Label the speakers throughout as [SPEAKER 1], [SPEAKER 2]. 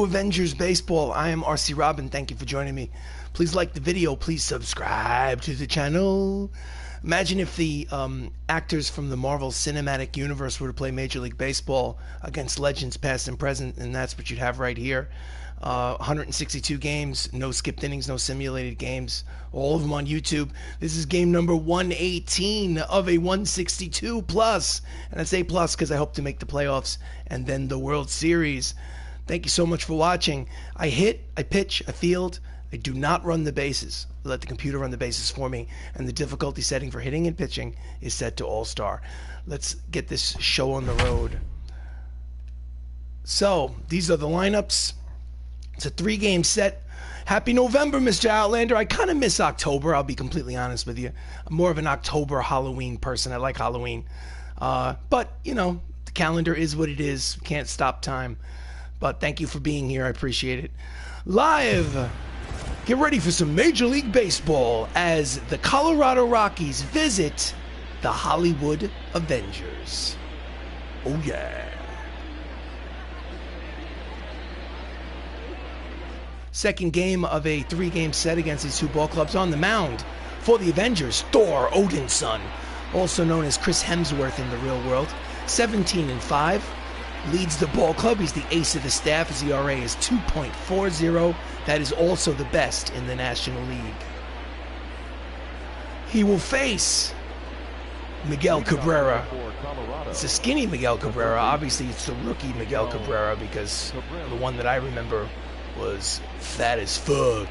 [SPEAKER 1] Avengers Baseball. I am RC Robbin. Thank you for joining me. Please like the video. Please subscribe to the channel. Imagine if the actors from the Marvel Cinematic Universe were to play Major League Baseball against legends past and present, and that's what you'd have right here. 162 games, no skipped innings, no simulated games, all of them on YouTube. This is game number 118 of a 162 plus, and I say plus because I hope to make the playoffs and then the World Series. Thank you so much for watching. I hit, I pitch, I field. I do not run the bases. I let the computer run the bases for me, and the difficulty setting for hitting and pitching is set to All-Star. Let's get this show on the road. So, these are the lineups. It's a 3-game set. Happy November, Mr. Outlander. I kind of miss October, I'll be completely honest with you. I'm more of an October Halloween person. I like Halloween. But, you know, the calendar is what it is. Can't stop time. But thank you for being here. I appreciate it. Live! Get ready for some Major League Baseball as the Colorado Rockies visit the Hollywood Avengers. Oh, yeah. Second game of a 3-game set against these two ball clubs. On the mound for the Avengers, Thor, Odin's son, also known as Chris Hemsworth in the real world. 17-5. Leads the ball club. He's the ace of the staff. His ERA is 2.40. That is also the best in the National League. He will face Miguel Cabrera. It's a skinny Miguel Cabrera. Obviously, it's the rookie Miguel Cabrera because the one that I remember was fat as fuck.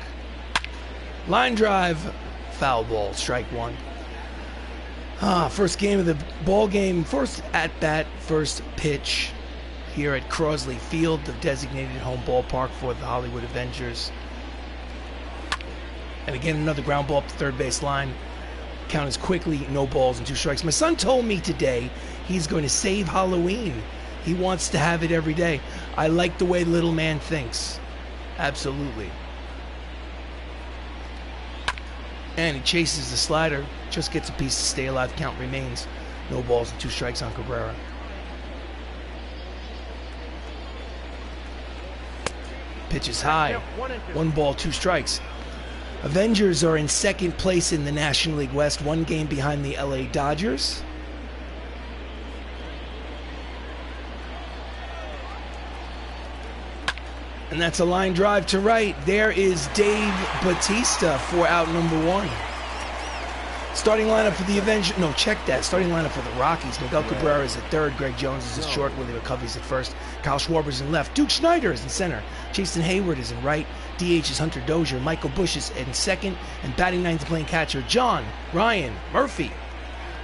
[SPEAKER 1] Line drive, foul ball, strike one. First game of the ball game. First at bat, first pitch. Here at Crosley Field, the designated home ballpark for the Hollywood Avengers. And again, another ground ball up the third base line. Count is quickly, no balls and 2 strikes. My son told me today he's going to save Halloween. He wants to have it every day. I like the way little man thinks. Absolutely. And he chases the slider. Just gets a piece to stay alive. Count remains. No balls and 2 strikes on Cabrera. Pitch is high. 1 ball, 2 strikes. Avengers are in second place in the National League West, 1 game behind the LA Dodgers. And that's a line drive to right. There is Dave Bautista for out number 1. Starting lineup for the Avengers. No, check that. Starting lineup for the Rockies. Miguel Cabrera is at third. Greg Jones is at short. Willie McCovey's at first. Kyle Schwarber's in left. Duke Schneider is in center. Jason Hayward is in right. DH is Hunter Dozier. Michael Bush is in second. And batting ninth playing catcher, John Ryan Murphy.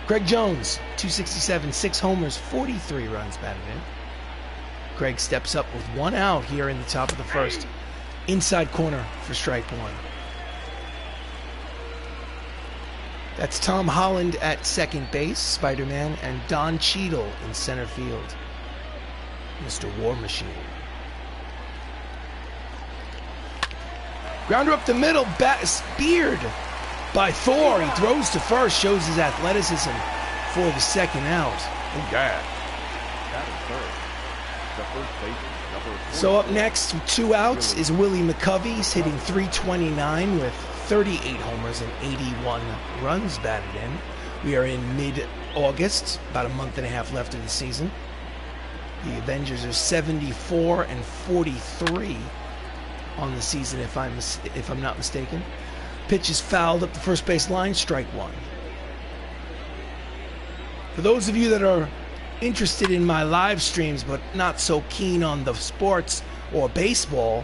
[SPEAKER 1] Greg Jones, 267, 6 homers, 43 runs batted in. Greg steps up with 1 out here in the top of the first. Inside corner for strike 1. That's Tom Holland at second base, Spider-Man, and Don Cheadle in center field, Mr. War Machine. Grounder up the middle, speared by Thor. He throws to first, shows his athleticism for the second out. Oh, yeah. So up next, with 2 outs, is Willie McCovey. He's hitting .329 with 38 homers and 81 runs batted in. We are in mid-August, about a month and a half left of the season. The Avengers are 74-43 on the season, if I'm not mistaken. Pitch is fouled up the first base line, strike 1. For those of you that are interested in my live streams but not so keen on the sports or baseball,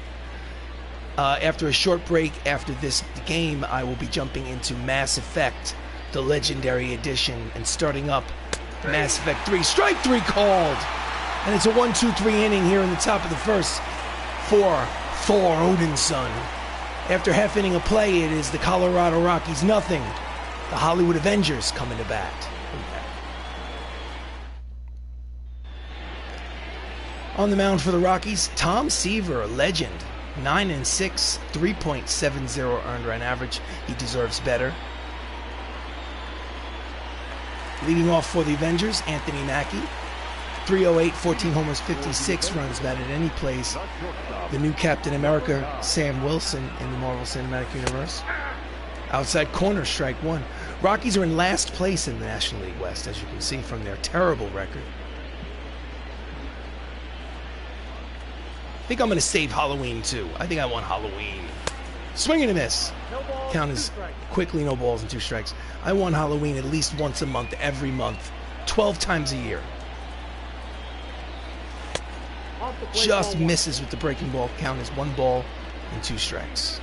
[SPEAKER 1] after a short break after this game, I will be jumping into Mass Effect, the Legendary Edition, and starting up Mass Effect 3. Strike 3 called! And it's a 1-2-3 inning here in the top of the first for Thor, Odin's son. After half inning of play, it is the Colorado Rockies nothing. The Hollywood Avengers coming to bat. On the mound for the Rockies, Tom Seaver, a legend. 9-6, 3.70 earned run average. He deserves better. Leading off for the Avengers, Anthony Mackie. 308, 14 homers, 56 runs batted, and he plays the new Captain America, Sam Wilson, in the Marvel Cinematic Universe. Outside corner, strike one. Rockies are in last place in the National League West, as you can see from their terrible record. I think I'm going to save Halloween, too. I think I want Halloween. Swing and a miss. Count is quickly no balls and 2 strikes. I want Halloween at least once a month, every month, 12 times a year. Just misses with the breaking ball. Count is 1 ball and 2 strikes.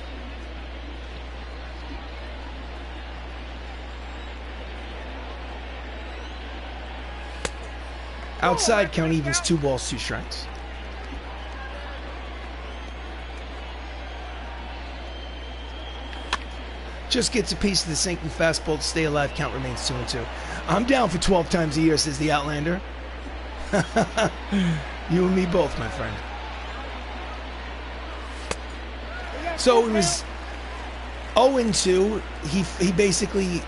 [SPEAKER 1] Outside, count evens, 2 balls, 2 strikes. Just gets a piece of the sinking fastball to stay alive. Count remains 2-2. I'm down for 12 times a year, says the Outlander. You and me both, my friend. So it was 0-2. He basically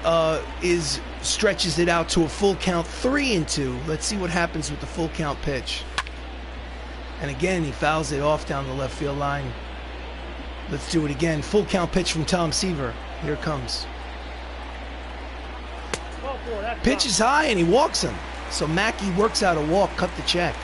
[SPEAKER 1] stretches it out to a full count, 3-2. Let's see what happens with the full count pitch. And again, he fouls it off down the left field line. Let's do it again. Full count pitch from Tom Seaver. Here it comes. Pitch is high and he walks him. So Mackey works out a walk, cut the check.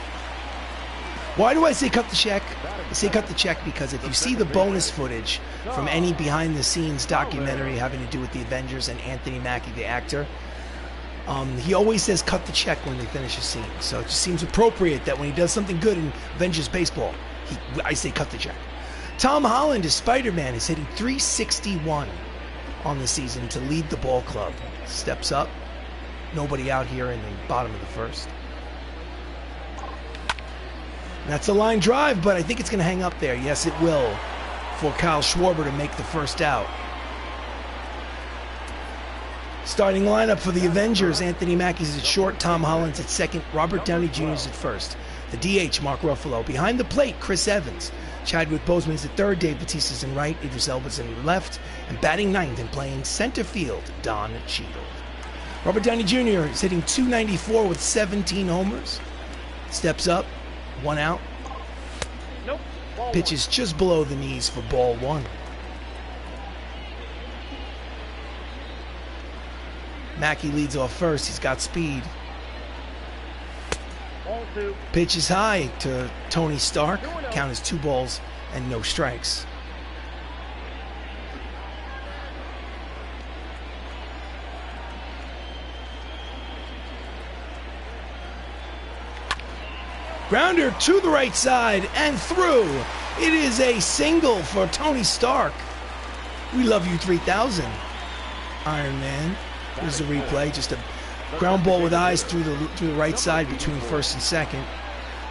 [SPEAKER 1] Why do I say cut the check? I say cut the check because if you see the bonus footage from any behind-the-scenes documentary having to do with the Avengers and Anthony Mackie, the actor, he always says cut the check when they finish a scene. So it just seems appropriate that when he does something good in Avengers baseball, I say cut the check. Tom Holland as Spider-Man is hitting .361 on the season to lead the ball club. Steps up. Nobody out here in the bottom of the first. That's a line drive, but I think it's going to hang up there. Yes, it will, for Kyle Schwarber to make the first out. Starting lineup for the Avengers: Anthony Mackie's at short, Tom Holland's at second, Robert Downey Jr. is at first. The DH, Mark Ruffalo. Behind the plate, Chris Evans. Chadwick Boseman's at third, Dave Bautista's in right, Idris Elba's in left, and batting ninth and playing center field, Don Cheadle. Robert Downey Jr. is hitting .294 with 17 homers. Steps up, 1 out.
[SPEAKER 2] Nope.
[SPEAKER 1] Pitches just below the knees for ball 1. Mackey leads off first. He's got speed.
[SPEAKER 2] Ball 2.
[SPEAKER 1] Pitch is high to Tony Stark. Count is 2 balls and no strikes. Grounder to the right side and through. It is a single for Tony Stark. We love you 3000, Iron Man. Here's the replay. Just a ground ball with eyes through the right side between first and second.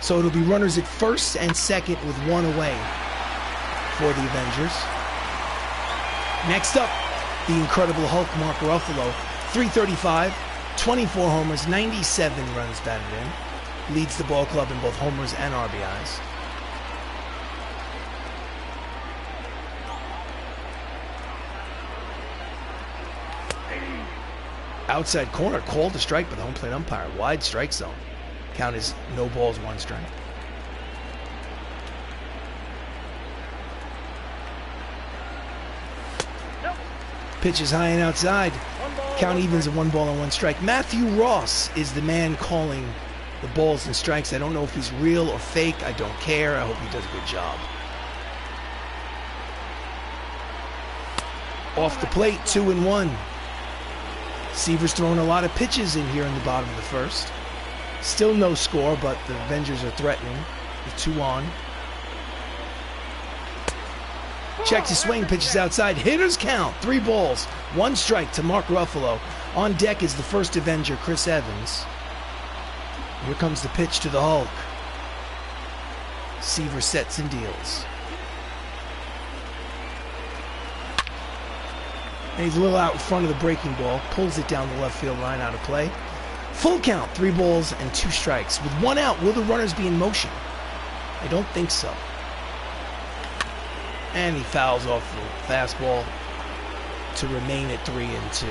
[SPEAKER 1] So it'll be runners at first and second with 1 away for the Avengers. Next up, the Incredible Hulk, Mark Ruffalo. .335, 24 homers, 97 runs batted in. Leads the ball club in both homers and RBIs. Outside corner, called a strike by the home plate umpire. Wide strike zone. Count is no balls, 1 strike. Pitch is high and outside. Count evens at 1 ball and 1 strike. Matthew Ross is the man calling the balls and strikes. I don't know if he's real or fake. I don't care. I hope he does a good job. Off the plate, 2-1. Seaver's throwing a lot of pitches in here in the bottom of the first. Still no score, but the Avengers are threatening with 2 on. Checks his swing, pitches outside. Hitters count, 3 balls, 1 strike to Mark Ruffalo. On deck is the first Avenger, Chris Evans. Here comes the pitch to the Hulk. Seaver sets and deals. And he's a little out in front of the breaking ball. Pulls it down the left field line, out of play. Full count, 3 balls and 2 strikes. With 1 out, will the runners be in motion? I don't think so. And he fouls off the fastball to remain at 3-2.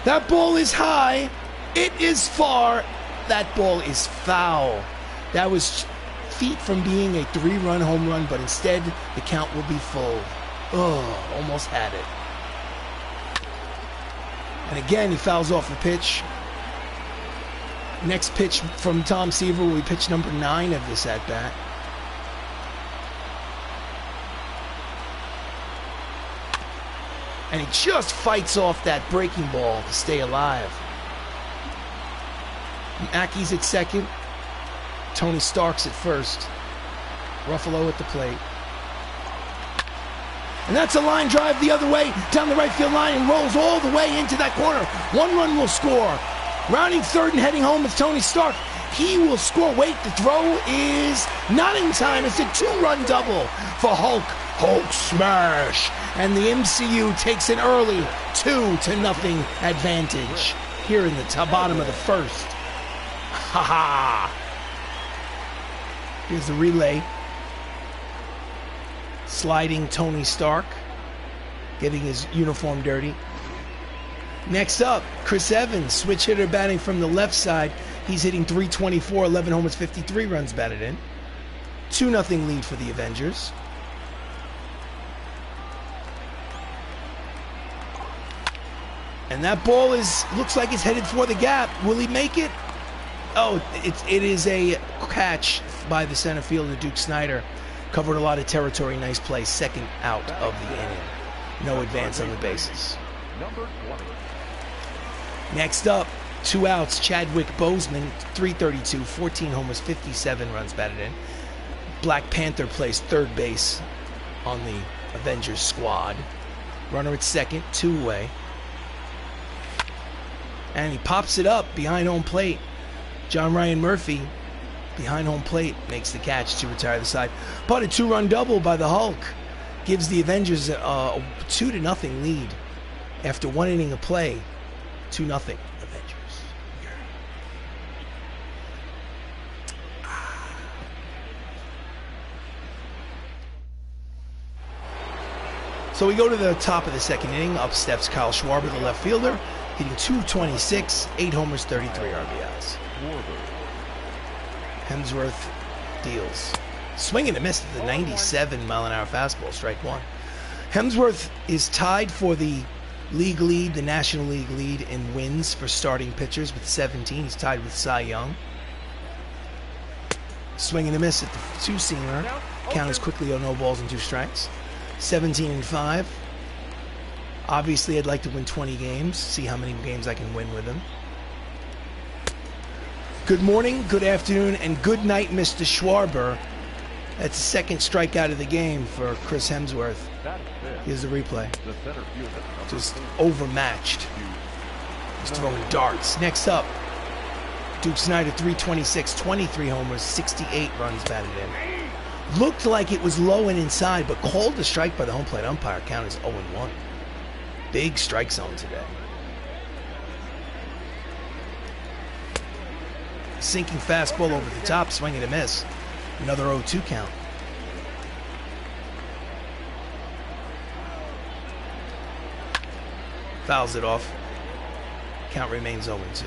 [SPEAKER 1] That ball is high. It is far. That ball is foul. That was feet from being a 3-run home run, but instead the count will be full. Oh, almost had it. And again, he fouls off the pitch. Next pitch from Tom Seaver will be pitch number 9 of this at-bat. And he just fights off that breaking ball to stay alive. Mackey's at second. Tony Stark's at first. Ruffalo at the plate. And that's a line drive the other way down the right field line and rolls all the way into that corner. 1 run will score. Rounding third and heading home is Tony Stark. He will score. Wait, the throw is not in time. It's a 2-run double for Hulk. Hulk smash. And the MCU takes an early 2-0 advantage here in the bottom of the first. Ha ha. Here's the relay. Sliding Tony Stark, getting his uniform dirty. Next up, Chris Evans, switch hitter batting from the left side. He's hitting .324, 11 homers, 53 runs batted in. 2-0 lead for the Avengers. And that ball looks like it's headed for the gap. Will he make it? Oh, it is a catch by the center fielder, Duke Snyder. Covered a lot of territory, nice play. Second out of the inning. No advance on the bases. Next up, 2 outs, Chadwick Boseman, .332, 14 homers, 57 runs batted in. Black Panther plays third base on the Avengers squad. Runner at second, 2 away. And he pops it up behind home plate. John Ryan Murphy, behind home plate, makes the catch to retire the side. But a 2-run double by the Hulk gives the Avengers a 2-0 lead after 1 inning of play. 2-0 Avengers. So we go to the top of the second inning. Up steps Kyle Schwarber, the left fielder, hitting .226, 8 homers, 33 RBIs. Hemsworth deals. Swing and a miss at the 97-mile-an-hour fastball, strike 1. Hemsworth is tied for the league lead, the National League lead in wins for starting pitchers with 17. He's tied with Cy Young. Swing and a miss at the 2-seamer. Count is quickly on 0 balls and 2 strikes. 17-5. Obviously, I'd like to win 20 games, see how many games I can win with him. Good morning, good afternoon, and good night, Mr. Schwarber. That's the second strikeout of the game for Chris Hemsworth. Here's the replay. Just overmatched. He's throwing darts. Next up, Duke Snyder, .326, 23 homers, 68 runs batted in. Looked like it was low and inside, but called the strike by the home plate umpire. Count is 0-1. Big strike zone today. Sinking fastball over the top, swing and a miss. Another 0-2 count. Fouls it off. Count remains 0-2.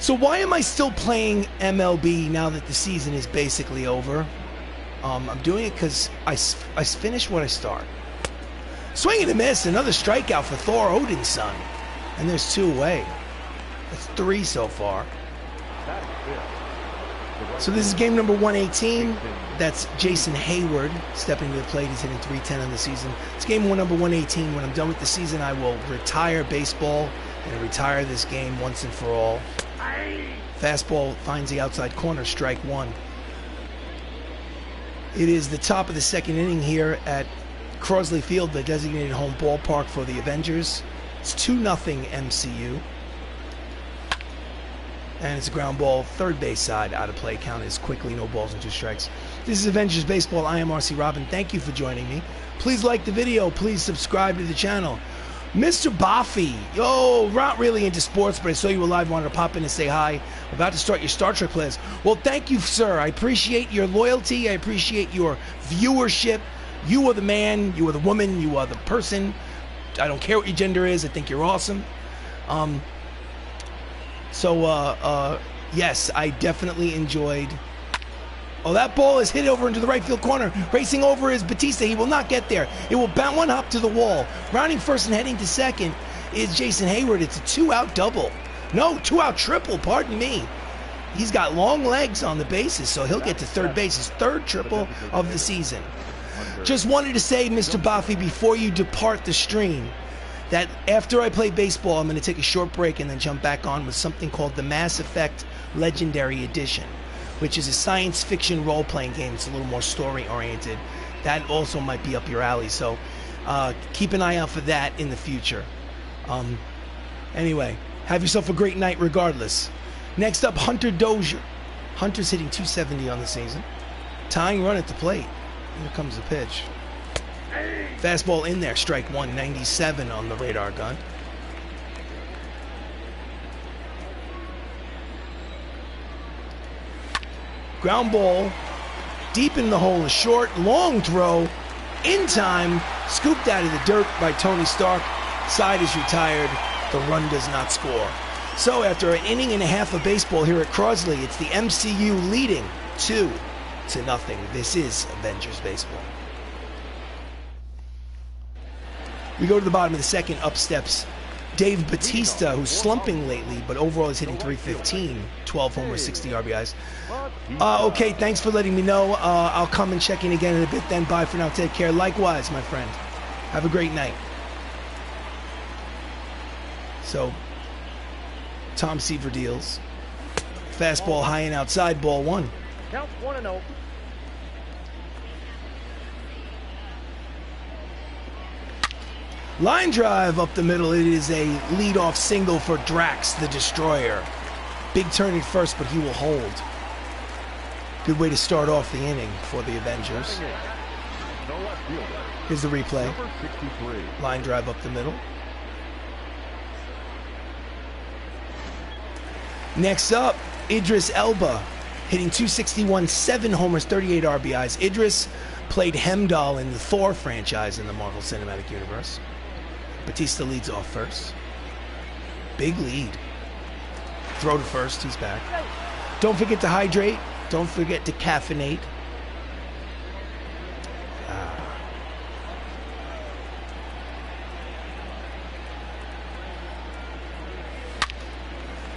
[SPEAKER 1] So why am I still playing MLB now that the season is basically over? I'm doing it because I finish what I start. Swing and a miss, another strikeout for Thor, Odin's son. And there's 2 away. That's 3 so far. So this is game number 118. That's Jason Hayward stepping to the plate. He's hitting .310 on the season. It's game number 118. When I'm done with the season, I will retire baseball and retire this game once and for all. Fastball finds the outside corner, strike 1. It is the top of the second inning here at Crosley Field, the designated home ballpark for the Avengers. It's 2-0 MCU. And it's a ground ball, third base side, out of play. Count is quickly 0 balls and 2 strikes. This is Avengers Baseball. I am RC Robbin. Thank you for joining me. Please like the video. Please subscribe to the channel. Mr. Boffy, yo, not really into sports, but I saw you were live, wanted to pop in and say hi. About to start your Star Trek plays. Well, thank you, sir. I appreciate your loyalty. I appreciate your viewership. You are the man. You are the woman. You are the person. I don't care what your gender is. I think you're awesome. Yes, I definitely enjoyed. Oh, that ball is hit over into the right field corner. Racing over is Batista. He will not get there. It will bounce one hop to the wall. Rounding first and heading to second is Jason Hayward. It's a 2-out double. No, 2-out triple, pardon me. He's got long legs on the bases, so he'll get to third base. His third triple of the season. Just wanted to say, Mr. Boffy, before you depart the stream, that after I play baseball, I'm going to take a short break and then jump back on with something called the Mass Effect Legendary Edition, which is a science fiction role-playing game. It's a little more story-oriented. That also might be up your alley, so keep an eye out for that in the future. Anyway, have yourself a great night regardless. Next up, Hunter Dozier. Hunter's hitting .270 on the season. Tying run at the plate. Here comes the pitch. Fastball in there, strike one, 97 on the radar gun. Ground ball, deep in the hole is short, long throw, in time, scooped out of the dirt by Tony Stark. Side is retired, the run does not score. So after an inning and a half of baseball here at Crosley, it's the MCU leading 2-0. This is Avengers baseball. We go to the bottom of the second, up steps Dave Batista, who's slumping lately, but overall is hitting .315, 12 homers, 60 RBIs. Okay, thanks for letting me know. I'll come and check in again in a bit then. Bye for now. Take care. Likewise, my friend. Have a great night. So, Tom Seaver deals. Fastball high and outside, ball one.
[SPEAKER 2] Count 1-0.
[SPEAKER 1] Line drive up the middle. It is a leadoff single for Drax, the Destroyer. Big turn at first, but he will hold. Good way to start off the inning for the Avengers. Here's the replay. Line drive up the middle. Next up, Idris Elba, hitting .261, 7 homers, 38 RBIs. Idris played Heimdall in the Thor franchise in the Marvel Cinematic Universe. Batista leads off first. Big lead. Throw to first, he's back. Don't forget to hydrate. Don't forget to caffeinate.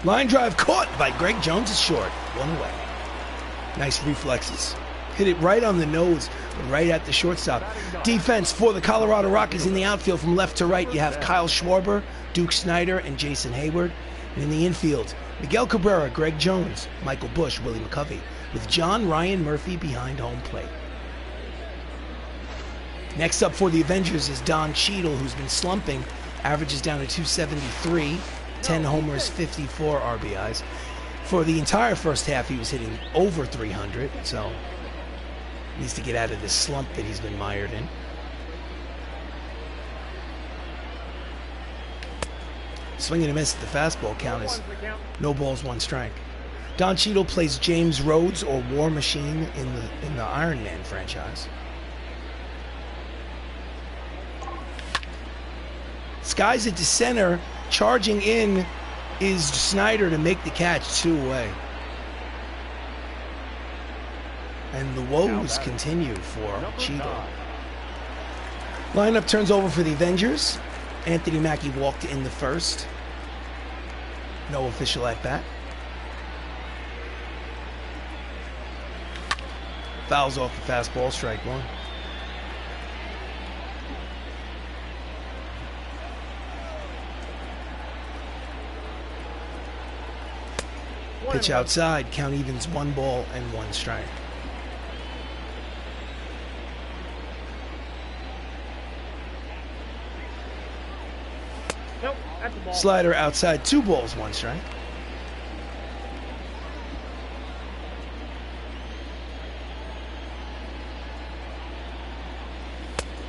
[SPEAKER 1] Line drive caught by Greg Jones is short. One away. Nice reflexes. Hit it right on the nose, right at the shortstop. Defense for the Colorado Rockies in the outfield from left to right. You have Kyle Schwarber, Duke Snyder, and Jason Hayward. And in the infield, Miguel Cabrera, Greg Jones, Michael Bush, Willie McCovey, with John Ryan Murphy behind home plate. Next up for the Avengers is Don Cheadle, who's been slumping. Averages down to .273, 10 homers, 54 RBIs. For the entire first half, he was hitting over .300, so needs to get out of this slump that he's been mired in. Swing and a miss at the fastball. Count is no balls, one strike. Don Cheadle plays James Rhodes or War Machine in the Iron Man franchise. Skies it to center. Charging in is Snyder to make the catch, 2 away. And the woes continue for Cheadle. Lineup turns over for the Avengers. Anthony Mackie walked in the first. No official at bat. Fouls off the fastball, strike one. Pitch outside, count evens, 1 ball and 1 strike.
[SPEAKER 2] Nope, that's a ball.
[SPEAKER 1] Slider outside, 2 balls, 1 strike.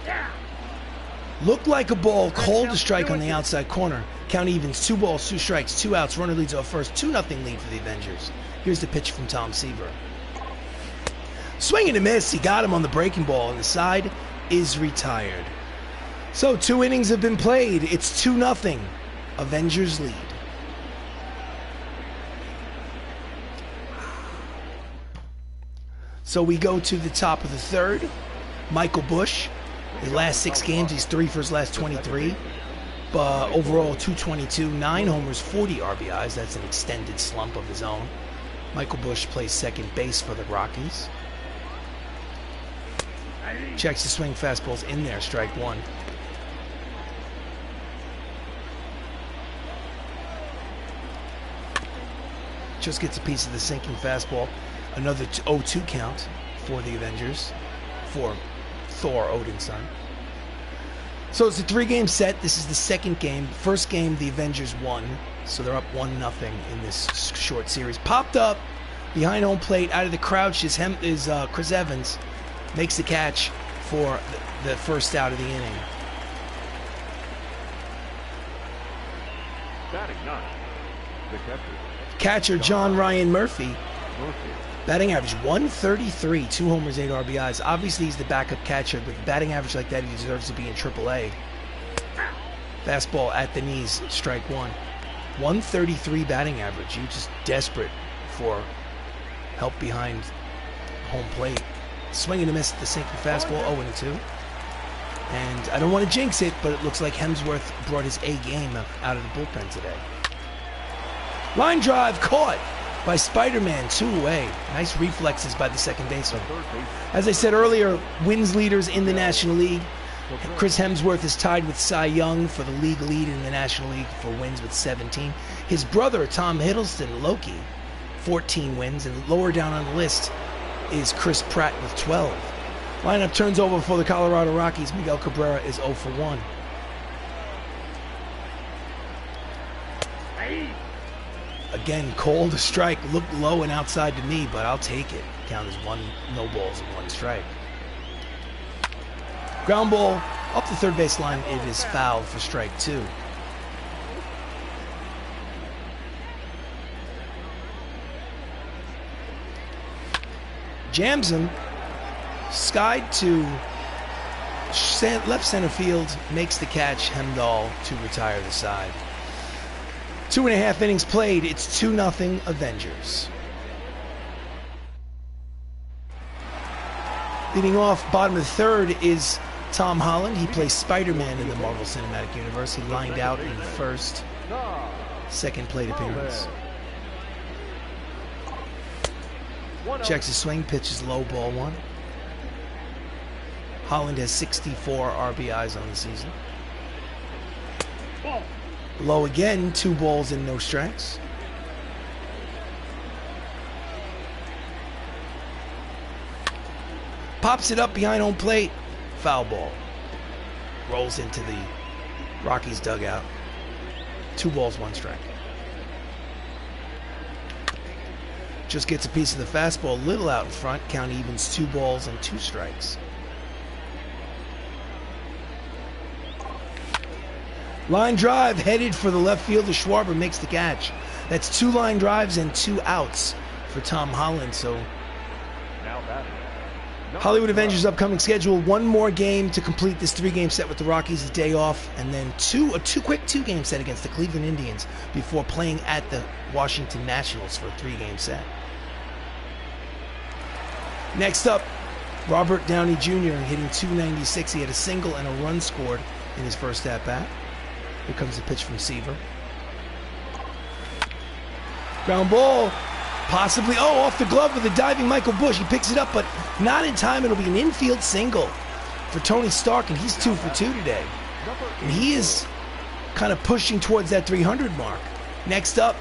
[SPEAKER 2] Yeah.
[SPEAKER 1] Looked like a ball, called a strike on the outside corner. Count evens, 2 balls, 2 strikes, 2 outs. Runner leads off first, 2-0 lead for the Avengers. Here's the pitch from Tom Seaver. Swing and a miss. He got him on the breaking ball, and the side is retired. So 2 innings have been played. It's 2-0. Avengers lead. So we go to the top of the third. Michael Bush, his last 6 games, he's 3 for his last 23. Overall, 222, 9 homers, 40 RBIs. That's an extended slump of his own. Michael Bush plays second base for the Rockies. Checks the swing, fastball's in there, strike 1. Just gets a piece of the sinking fastball. Another 0-2 count for the Avengers, for Thor, Odin's son. So it's a 3-game set. This is the second game. First game, the Avengers won, so they're up 1-0 in this short series. Popped up behind home plate, out of the crouch is Chris Evans. Makes the catch for the first out of the inning.
[SPEAKER 3] Batting 9, the
[SPEAKER 1] catcher John Ryan Murphy. Batting average 133, 2 homers, 8 RBIs. Obviously, he's the backup catcher, but batting average like that, he deserves to be in AAA. Fastball at the knees, strike 1. 133 batting average. You're just desperate for help behind home plate. Swing and a miss at the sinking fastball, 0-2. And I don't want to jinx it, but it looks like Hemsworth brought his A game out of the bullpen today. Line drive caught by Spider-Man, 2 away. Nice reflexes by the second baseman. As I said earlier, wins leaders in the National League. Chris Hemsworth is tied with Cy Young for the league lead in the National League for wins with 17. His brother, Tom Hiddleston, Loki, 14 wins. And lower down on the list is Chris Pratt with 12. Lineup turns over for the Colorado Rockies. Miguel Cabrera is 0 for 1. Again, called a strike. Looked low and outside to me, but I'll take it. Count as 1, no balls and 1 strike. Ground ball up the third base line. It is fouled for strike 2. Jams him. Skied to left center field. Makes the catch. Hemdahl to retire the side. 2.5 innings played. It's 2-0 Avengers. Leading off, bottom of the third is Tom Holland. He plays Spider-Man in the Marvel Cinematic Universe. He lined out in the first, second plate appearance. Checks his swing, pitches low, ball 1. Holland has 64 RBIs on the season. Low again, 2 balls and no strikes. Pops it up behind home plate. Foul ball. Rolls into the Rockies dugout. 2 balls, 1 strike. Just gets a piece of the fastball, a little out in front. Count evens, 2 balls and 2 strikes. Line drive headed for the left fielder. Schwarber makes the catch. That's 2 line drives and 2 outs for Tom Holland. So Hollywood Avengers upcoming schedule. 1 more game to complete this 3-game set with the Rockies, a day off, and then a quick 2-game set against the Cleveland Indians before playing at the Washington Nationals for a 3-game set. Next up, Robert Downey Jr. hitting .296. He had a single and a run scored in his first at-bat. Here comes the pitch from Seaver. Ground ball, possibly, off the glove with a diving Michael Bush. He picks it up, but not in time. It'll be an infield single for Tony Stark, and he's 2 for 2 today. And he is kind of pushing towards that 300 mark. Next up,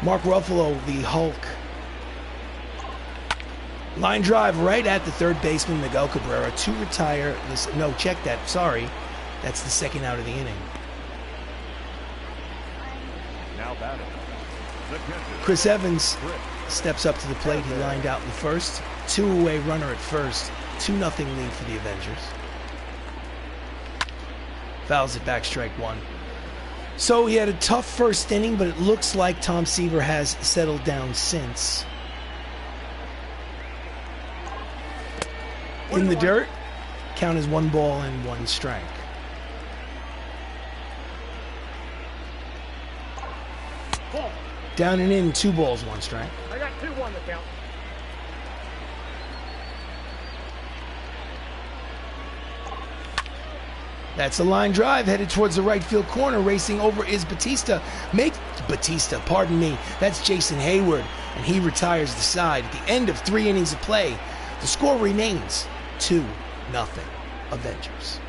[SPEAKER 1] Mark Ruffalo, the Hulk. Line drive right at the third baseman, Miguel Cabrera, to retire this. No, check that. Sorry. That's the second out of the inning. Chris Evans steps up to the plate. He lined out in the first. 2-away runner at first. 2-0 lead for the Avengers. Fouls it back, strike 1. So he had a tough first inning, but it looks like Tom Seaver has settled down since. In the dirt, count as 1 ball and 1 strike. Down and in, 2 balls, 1 strike.
[SPEAKER 2] I got 2-1 to count.
[SPEAKER 1] That's a line drive headed towards the right field corner. Racing over is Batista. Pardon me. That's Jason Hayward, and he retires the side. At the end of 3 innings of play, the score remains 2-0 Avengers.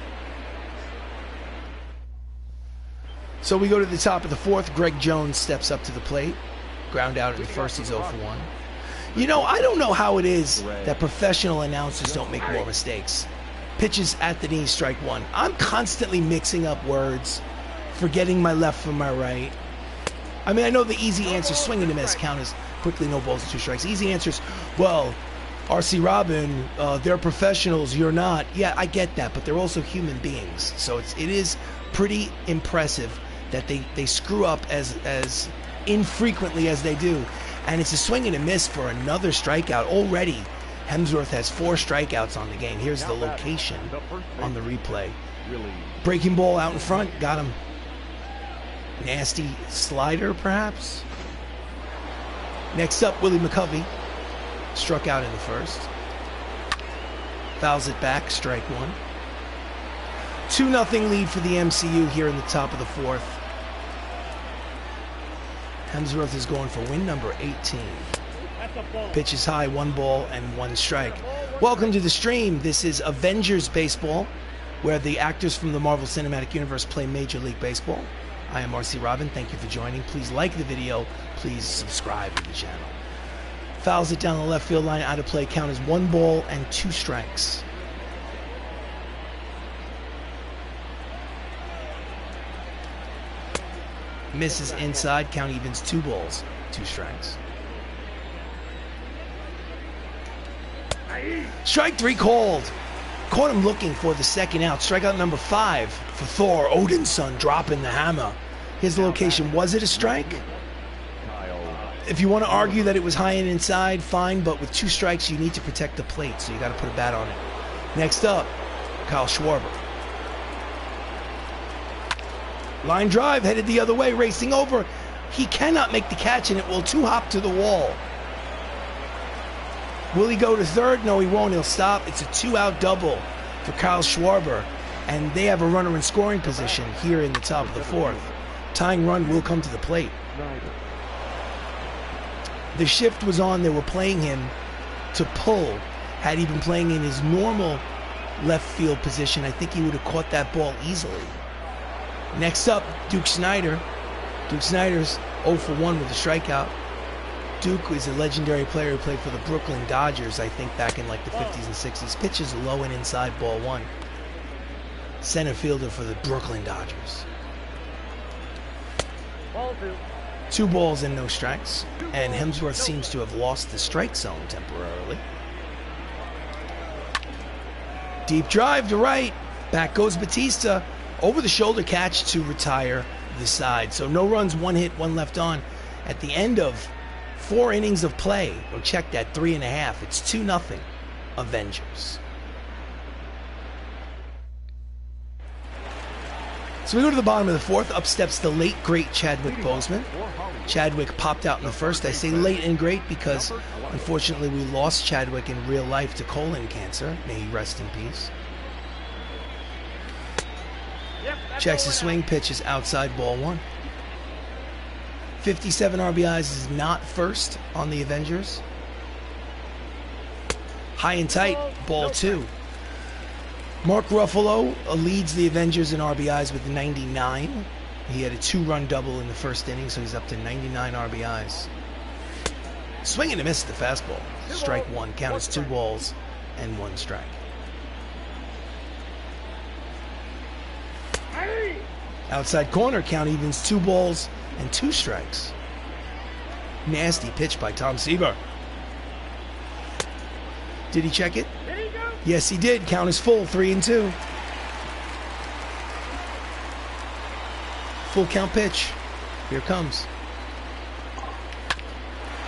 [SPEAKER 1] So we go to the top of the 4th. Greg Jones steps up to the plate. Ground out in the first. He's 0 for 1. You know, I don't know how it is that professional announcers don't make more mistakes. Pitches at the knee, strike 1. I'm constantly mixing up words, forgetting my left from my right. I mean, I know the easy answer, swing and a miss, count as quickly, no balls and 2 strikes. Easy answers, well, RC Robbin, they're professionals, you're not. Yeah, I get that, but they're also human beings. So it is pretty impressive that they screw up as infrequently as they do. And it's a swing and a miss for another strikeout already. Hemsworth has 4 strikeouts on the game. Here's the location on the replay. Breaking ball out in front. Got him. Nasty slider, perhaps. Next up, Willie McCovey. Struck out in the first. Fouls it back. Strike 1. 2-0 lead for the MCU here in the top of the 4th. Hemsworth is going for win number 18. Pitch is high, 1 ball and 1 strike. Welcome to the stream. This is Avengers Baseball, where the actors from the Marvel Cinematic Universe play Major League Baseball. I am RC Robbin. Thank you for joining. Please like the video. Please subscribe to the channel. Fouls it down the left field line, out of play. Count is 1 ball and 2 strikes. Misses inside. Count evens 2 balls, 2 strikes. Strike 3 called. Caught him looking for the second out. Strikeout number 5 for Thor. Odin's son dropping the hammer. Here's the location. Was it a strike? If you want to argue that it was high and inside, fine, but with 2 strikes, you need to protect the plate, so you got to put a bat on it. Next up, Kyle Schwarber. Line drive headed the other way, racing over. He cannot make the catch, and it will 2-hop to the wall. Will he go to third? No, he won't. He'll stop. It's a 2-out double for Kyle Schwarber, and they have a runner in scoring position here in the top of the 4th. Tying run will come to the plate. The shift was on. They were playing him to pull. Had he been playing in his normal left field position, I think he would have caught that ball easily. Next up, Duke Snider. Duke Snider's 0 for 1 with a strikeout. Duke is a legendary player who played for the Brooklyn Dodgers, I think, back in like the 50s and 60s. Pitches low and inside, ball 1. Center fielder for the Brooklyn Dodgers.
[SPEAKER 2] Ball
[SPEAKER 1] 2 balls and no strikes. And Hemsworth seems to have lost the strike zone temporarily. Deep drive to right. Back goes Batista. Over the shoulder catch to retire the side. So no runs, 1 hit, 1 left on. At the end of 4 innings of play, or check that, 3.5. It's 2-0 Avengers. So we go to the bottom of the 4th. Up steps the late, great Chadwick Boseman. Chadwick popped out in the first. I say late and great because, unfortunately, we lost Chadwick in real life to colon cancer. May he rest in peace. Checks his swing, pitches outside, ball 1. 57 RBIs is not first on the Avengers. High and tight, ball 2. Mark Ruffalo leads the Avengers in RBIs with 99. He had a 2-run double in the first inning, so he's up to 99 RBIs. Swing and a miss at the fastball. Strike 1. Count as 2 balls and 1 strike. Outside corner, count evens 2 balls and 2 strikes. Nasty pitch by Tom Seaver. Did he check it? Yes, he did. Count is full, 3-2. Full count pitch. Here it comes.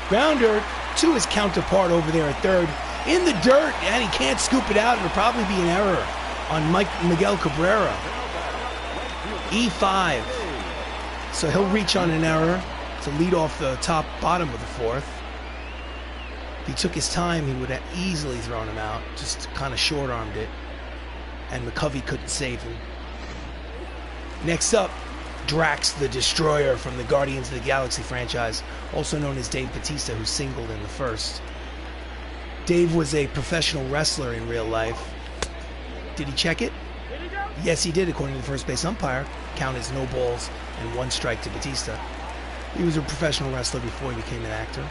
[SPEAKER 1] Grounder to his counterpart over there at third. In the dirt, and he can't scoop it out. It'll probably be an error on Miguel Cabrera. E5. So he'll reach on an error. It's to lead off the bottom of the fourth. If he took his time, he would have easily thrown him out, just kind of short-armed it, and McCovey couldn't save him. Next up, Drax the Destroyer from the Guardians of the Galaxy franchise, also known as Dave Bautista, who singled in the first. Dave was a professional wrestler in real life. Did he check it? Yes, he did, according to the first base umpire. Count as no balls and 1 strike to Bautista. He was a professional wrestler before he became an actor.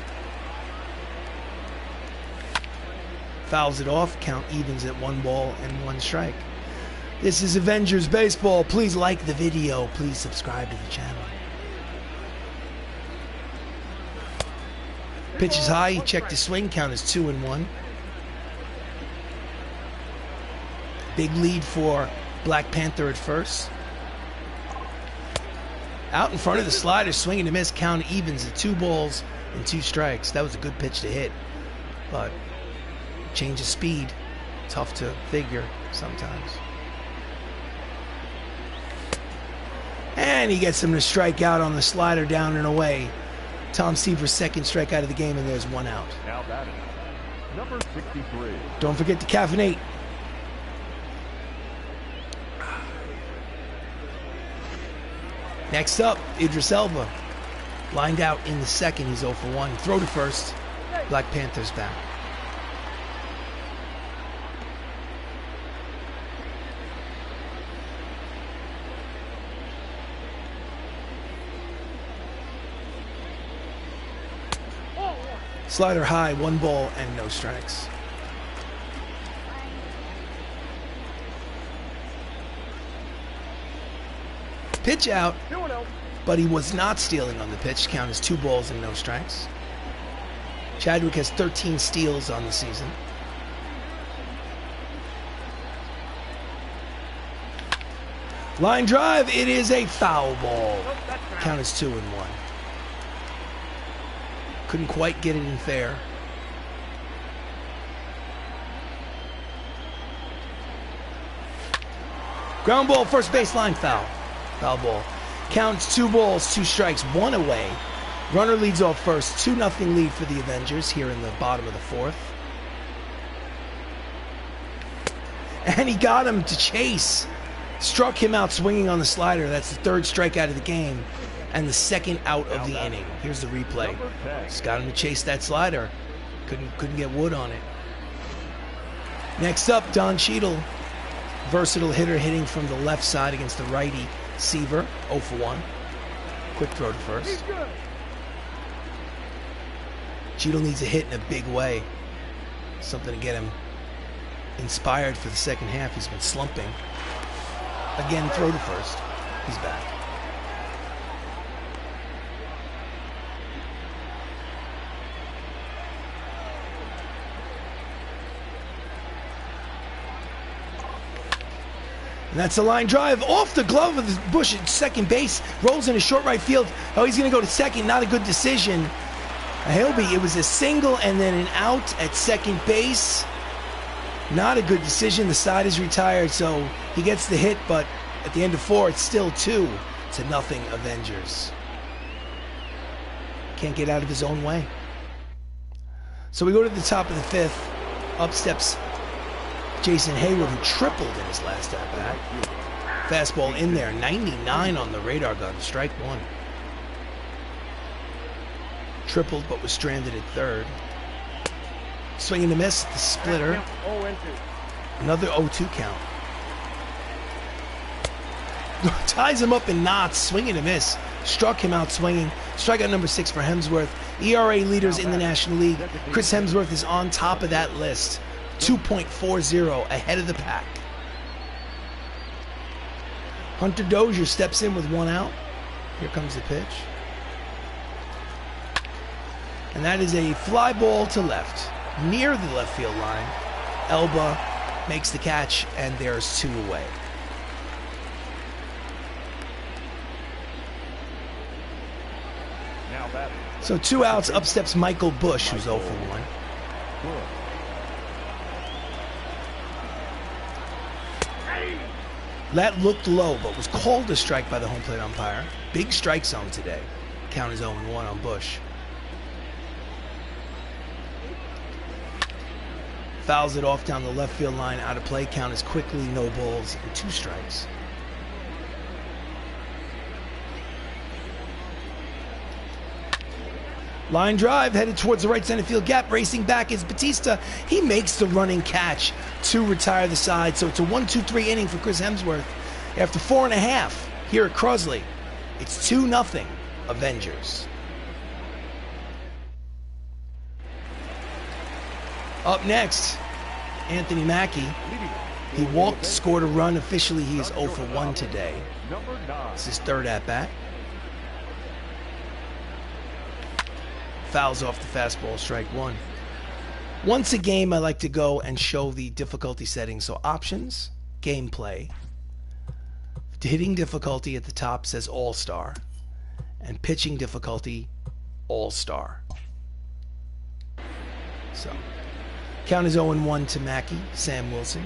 [SPEAKER 1] Fouls it off, count evens at 1 ball and 1 strike. This is Avengers Baseball. Please like the video. Please subscribe to the channel. Pitch is high, he checked his swing, count is 2-1. Big lead for Black Panther at first. Out in front of the slider, swing and a miss, count evens at 2 balls and 2 strikes. That was a good pitch to hit, but change of speed, tough to figure sometimes. And he gets him to strike out on the slider, down and away. Tom Seaver's second strikeout of the game, and there's 1 out.
[SPEAKER 3] Now batting, number 63.
[SPEAKER 1] Don't forget to caffeinate. Next up, Idris Elba. Lined out in the second, he's 0 for 1. Throw to first. Black Panther's back. Slider high, 1 ball and no strikes. Pitch out, but he was not stealing on the pitch. Count is 2 balls and no strikes. Chadwick has 13 steals on the season. Line drive, it is a foul ball. Count is 2-1. Couldn't quite get it in fair. Ground ball, first baseline, foul. Foul ball. Counts 2 balls, 2 strikes, 1 away. Runner leads off first. 2-0 lead for the Avengers here in the bottom of the fourth. And he got him to chase. Struck him out swinging on the slider. That's the 3rd strikeout of the game. And the 2nd out of the inning. Here's the replay. Just got him to chase that slider. Couldn't get wood on it. Next up, Don Cheadle. Versatile hitter hitting from the left side against the righty Seaver. 0 for 1. Quick throw to first. Cheadle needs a hit in a big way. Something to get him inspired for the second half. He's been slumping. Again, throw to first. He's back. And that's a line drive off the glove of the Bush at second base. Rolls into short right field. Oh, he's going to go to second. Not a good decision. It was a single and then an out at second base. Not a good decision. The side is retired, so he gets the hit, but at the end of 4, it's still 2-0 Avengers. Can't get out of his own way. So we go to the top of the 5th. Up steps Jason Hayward, who tripled in his last at-bat. Fastball in there, 99 on the radar gun, strike 1. Tripled, but was stranded at 3rd. Swing and a miss, the splitter. Another 0-2 count. Ties him up in knots, swing and a miss. Struck him out swinging. Strikeout number 6 for Hemsworth. ERA leaders in the National League. Chris Hemsworth is on top of that list. 2.40 ahead of the pack. Hunter Dozier steps in with 1 out. Here comes the pitch. And that is a fly ball to left, near the left field line. Elba makes the catch, and there's 2 away. So 2 outs, up steps Michael Bush, who's 0 for 1. That looked low, but was called a strike by the home plate umpire. Big strike zone today. Count is 0-1 on Bush. Fouls it off down the left field line, out of play. Count is quickly no balls and 2 strikes. Line drive headed towards the right center field gap. Racing back is Batista. He makes the running catch to retire the side. So it's a 1-2-3 inning for Chris Hemsworth. After 4.5 here at Crosley, it's 2-0 Avengers. Up next, Anthony Mackie. He walked, scored a run. Officially, he is 0 for 1 today. It's his 3rd at-bat. Fouls off the fastball, strike 1. Once a game, I like to go and show the difficulty settings. So options, gameplay. Hitting difficulty at the top says All-Star. And pitching difficulty, All-Star. So, count is 0-1 to Mackie, Sam Wilson.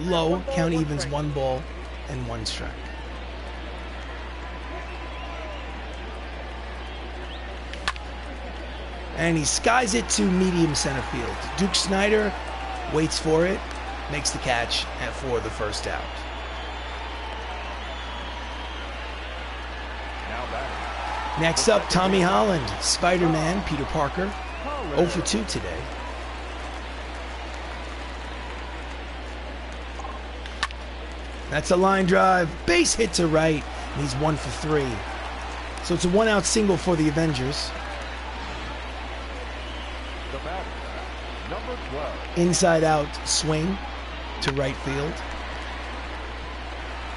[SPEAKER 1] Low, count evens 1 ball and 1 strike. And he skies it to medium center field. Duke Snyder waits for it, makes the catch for the first out. Next up, Tommy Holland, Spider-Man, Peter Parker, 0 for 2 today. That's a line drive, base hit to right, and he's 1 for 3. So it's a 1-out single for the Avengers. Inside out swing to right field.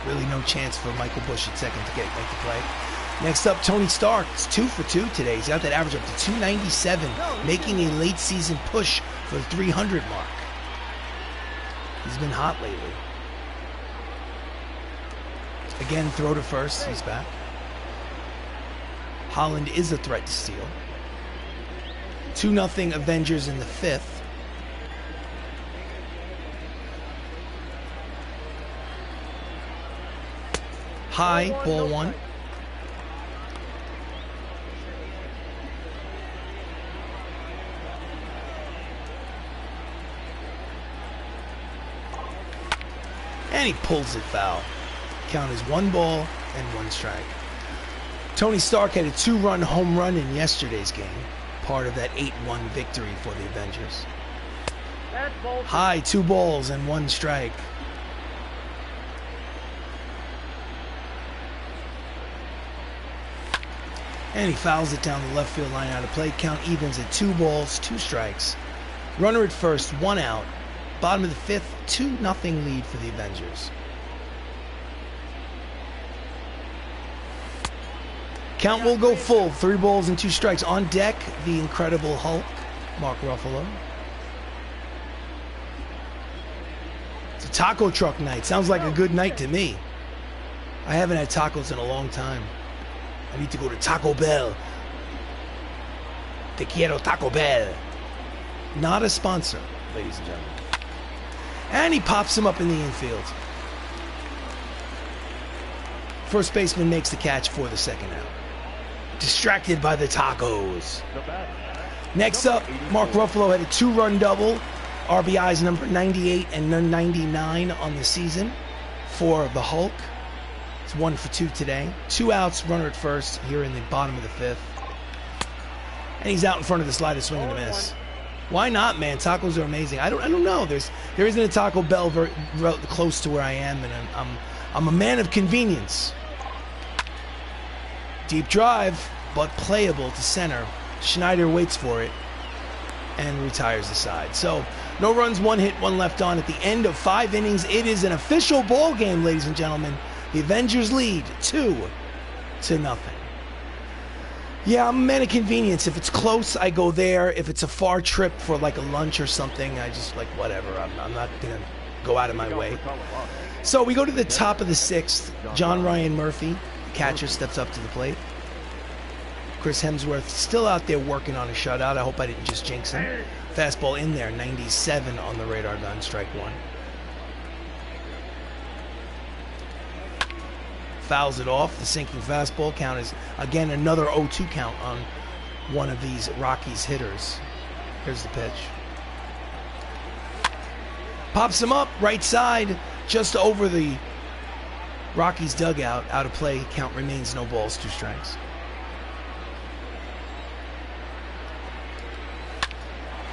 [SPEAKER 1] Really no chance for Michael Bush at second to make the play. Next up, Tony Stark. It's 2 for 2 today. He's got that average up to 297, making a late season push for the 300 mark. He's been hot lately. Again, throw to first. He's back. Holland is a threat to steal. 2-0 Avengers in the 5th. High, ball 1. And he pulls it foul. Count is 1 ball and 1 strike. Tony Stark had a 2-run home run in yesterday's game, part of that 8-1 victory for the Avengers. High, 2 balls and 1 strike. And he fouls it down the left field line, out of play. Count evens at 2 balls, 2 strikes. Runner at first, 1 out. Bottom of the 5th, 2-0 lead for the Avengers. Count will go full, 3 balls and 2 strikes. On deck, the Incredible Hulk, Mark Ruffalo. It's a taco truck night. Sounds like a good night to me. I haven't had tacos in a long time. I need to go to Taco Bell. Te quiero Taco Bell. Not a sponsor, ladies and gentlemen. And he pops him up in the infield. First baseman makes the catch for the 2nd out. Distracted by the tacos. Next up, Mark Ruffalo had a 2-run double. RBIs number 98 and 99 on the season for the Hulk. It's 1 for 2 today. 2 outs, runner at first here in the bottom of the 5th. And he's out in front of the slider, swinging to miss. Why not, man? Tacos are amazing. I don't know. There isn't a Taco Bell very close to where I am, and I'm a man of convenience. Deep drive, but playable to center. Schneider waits for it and retires the side. So no runs, 1 hit, 1 left on at the end of 5 innings. It is an official ball game, ladies and gentlemen. The Avengers lead 2-0. Yeah, I'm a man of convenience. If it's close, I go there. If it's a far trip for like a lunch or something, I just like whatever. I'm not going to go out of my way. So we go to the top of the 6th. John Ryan Murphy, catcher, steps up to the plate. Chris Hemsworth still out there working on a shutout. I hope I didn't just jinx him. Fastball in there, 97 on the radar gun, strike 1. Fouls it off. The sinking fastball. Count is, again, another 0-2 count on one of these Rockies hitters. Here's the pitch. Pops him up, right side, just over the Rockies dugout. Out of play. Count remains no balls, 2 strikes.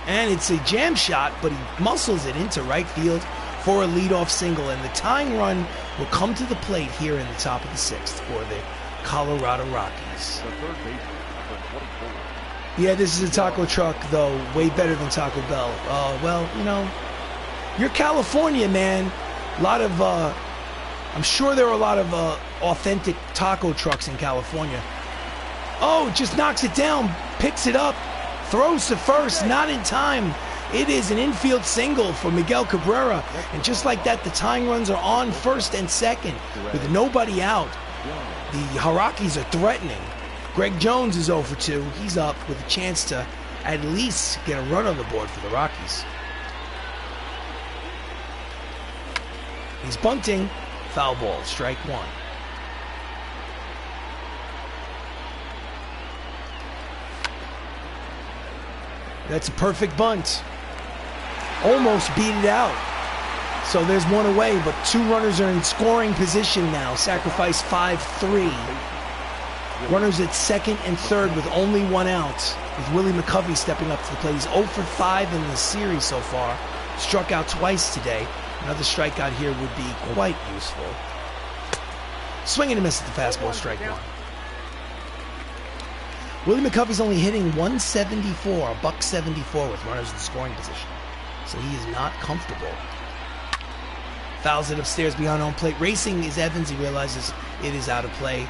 [SPEAKER 1] And it's a jam shot, but he muscles it into right field for a leadoff single. And the tying run will come to the plate here in the top of the 6th for the Colorado Rockies.
[SPEAKER 3] The third baseman, number 24.
[SPEAKER 1] Yeah, this is a taco truck, though, way better than Taco Bell. Well, you know, you're California, man. A lot of, I'm sure there are a lot of authentic taco trucks in California. Oh, just knocks it down, picks it up, throws to first, not in time. It is an infield single for Miguel Cabrera. And just like that, the tying runs are on first and second with nobody out. The Rockies are threatening. Greg Jones is 0 for 2. He's up with a chance to at least get a run on the board for the Rockies. He's bunting. Foul ball, strike 1. That's a perfect bunt. Almost beat it out. So there's one away, but 2 runners are in scoring position now. Sacrifice 5-3. Runners at second and third with only 1 out. With Willie McCovey stepping up to the plate. He's 0 for 5 in the series so far. Struck out twice today. Another strikeout here would be quite useful. Swing and a miss at the fastball, strike 1. Willie McCovey's only hitting 174, a $174 with runners in scoring position. So he is not comfortable. Fouls it upstairs beyond home plate. Racing is Evans. He realizes it is out of play.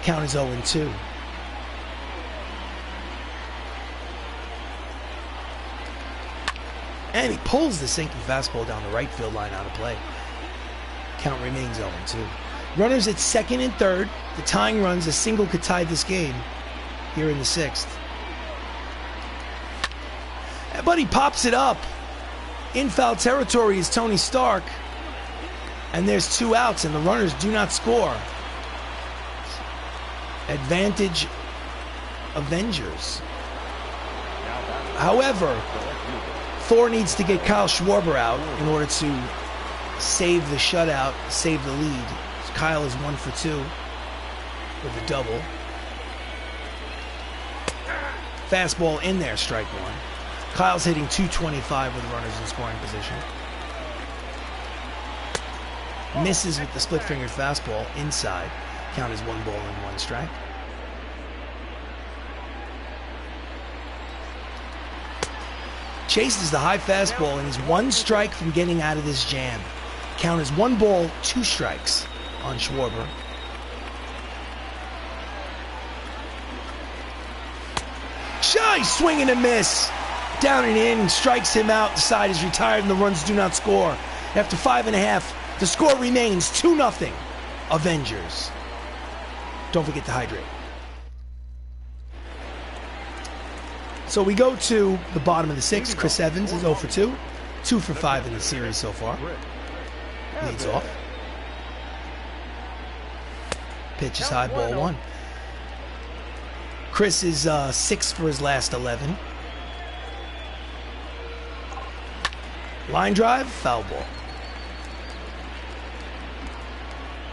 [SPEAKER 1] Count is 0-2. And he pulls the sinking fastball down the right field line, out of play. Count remains 0-2. Runners at second and third. The tying runs, a single could tie this game here in the 6th. But he pops it up. In foul territory is Tony Stark. And there's 2 outs, and the runners do not score. Advantage Avengers. However, Thor needs to get Kyle Schwarber out in order to save the shutout, save the lead. Kyle is 1 for 2 with a double. Fastball in there, strike 1. Kyle's hitting 225 with runners in scoring position. Misses with the split-fingered fastball inside. Count is 1 ball and 1 strike. Chases the high fastball and is 1 strike from getting out of this jam. Count is 1 ball, 2 strikes on Schwarber. Shy swing and a miss. Down and in, strikes him out. The side is retired and the runs do not score. After 5.5, the score remains 2-0. Avengers. Don't forget to hydrate. So we go to the bottom of the 6th. Chris Evans is 0 for 2. 2 for 5 in the series so far. Leads off. Pitch is high, ball 1. Chris is 6 for his last 11. Line drive, foul ball.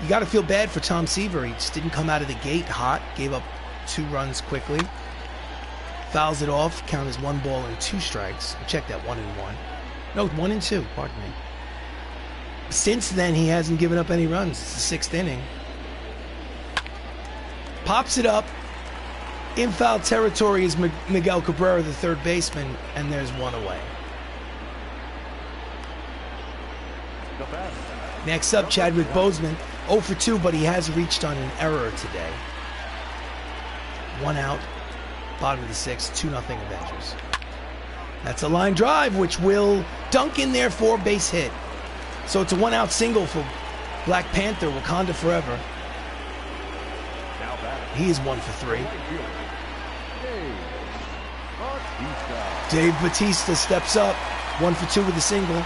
[SPEAKER 1] You got to feel bad for Tom Seaver. He just didn't come out of the gate hot. Gave up 2 runs quickly. Fouls it off. Count is 1 ball and 2 strikes. Check that, 1 and 1. No, 1 and 2. Pardon me. Since then, he hasn't given up any runs. It's the 6th inning. Pops it up. In foul territory is Miguel Cabrera, the third baseman, and there's 1 away. Next up, Chadwick Boseman, 0 for 2, but he has reached on an error today. 1 out, bottom of the 6th, 2-0 Avengers. That's a line drive, which will dunk in there for a base hit. So it's a 1-out single for Black Panther, Wakanda Forever. He is 1 for 3. Dave Bautista steps up, 1 for 2 with a single.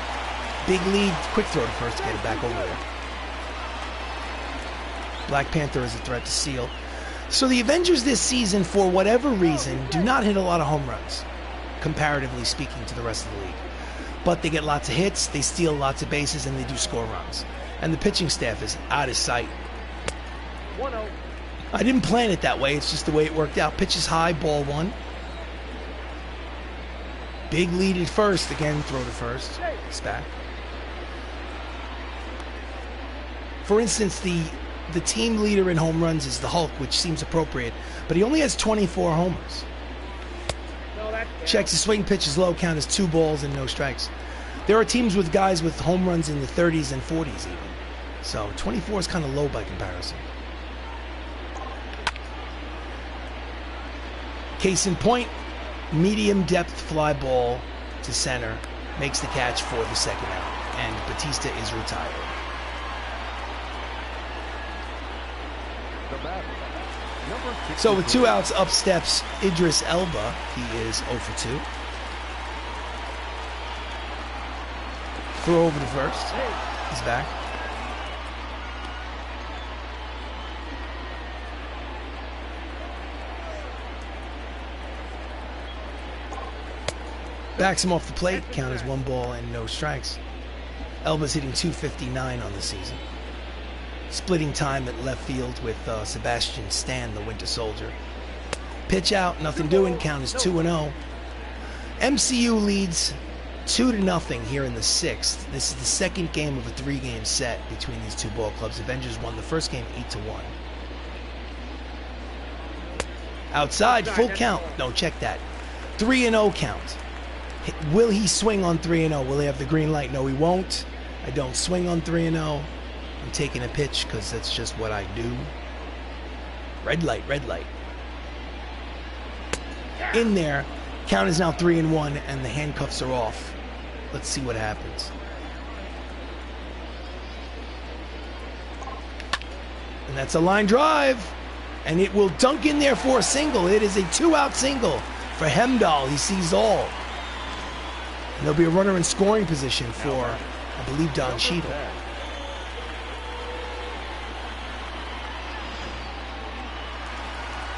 [SPEAKER 1] Big lead, quick throw to first to get it back over there. Black Panther is a threat to steal. So the Avengers this season, for whatever reason, do not hit a lot of home runs, comparatively speaking to the rest of the league. But they get lots of hits, they steal lots of bases, and they do score runs. And the pitching staff is out of sight.
[SPEAKER 2] 1-0.
[SPEAKER 1] I didn't plan it that way, it's just the way it worked out. Pitches high, ball one. Big lead at first, again, throw to first. It's back. For instance, the team leader in home runs is the Hulk, which seems appropriate, but he only has 24 homers. Checks his swing, pitch is low, count is 2 balls and no strikes. There are teams with guys with home runs in the 30s and 40s even. So 24 is kind of low by comparison. Case in point, medium depth fly ball to center makes the catch for the second out, and Batista is retired. So with 2 outs, up steps Idris Elba. He is 0 for 2. Throw over to first. He's back. Backs him off the plate. Count is 1 ball and no strikes. Elba's hitting .259 on the season. Splitting time at left field with Sebastian Stan, the Winter Soldier. Pitch out, nothing doing. Count is 2-0. MCU leads 2-0 here in the 6th. This is the second game of a 3-game set between these two ball clubs. Avengers won the first game 8-1. Outside, full count. No, check that. 3-0 count. Will he swing on 3-0? Will he have the green light? No, he won't. I don't swing on 3-0. I'm taking a pitch because that's just what I do. Red light, red light. In there. Count is now 3-1 and the handcuffs are off. Let's see what happens. And that's a line drive. And it will dunk in there for a single. It is a 2-out single for Hemdahl. He sees all. And there'll be a runner in scoring position for, I believe, Don Cheadle.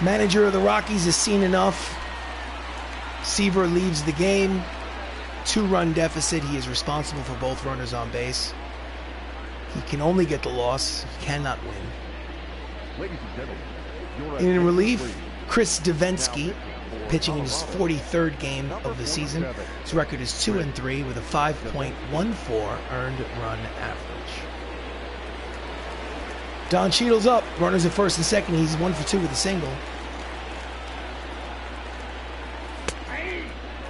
[SPEAKER 1] Manager of the Rockies has seen enough. Seaver leaves the game. 2-run deficit. He is responsible for both runners on base. He can only get the loss. He cannot win. In relief, Chris Davinsky, pitching in his 43rd game of the season. His record is 2-3 with a 5.14 earned run average. Don Cheadle's up. Runners at first and second. He's 1 for 2 with a single.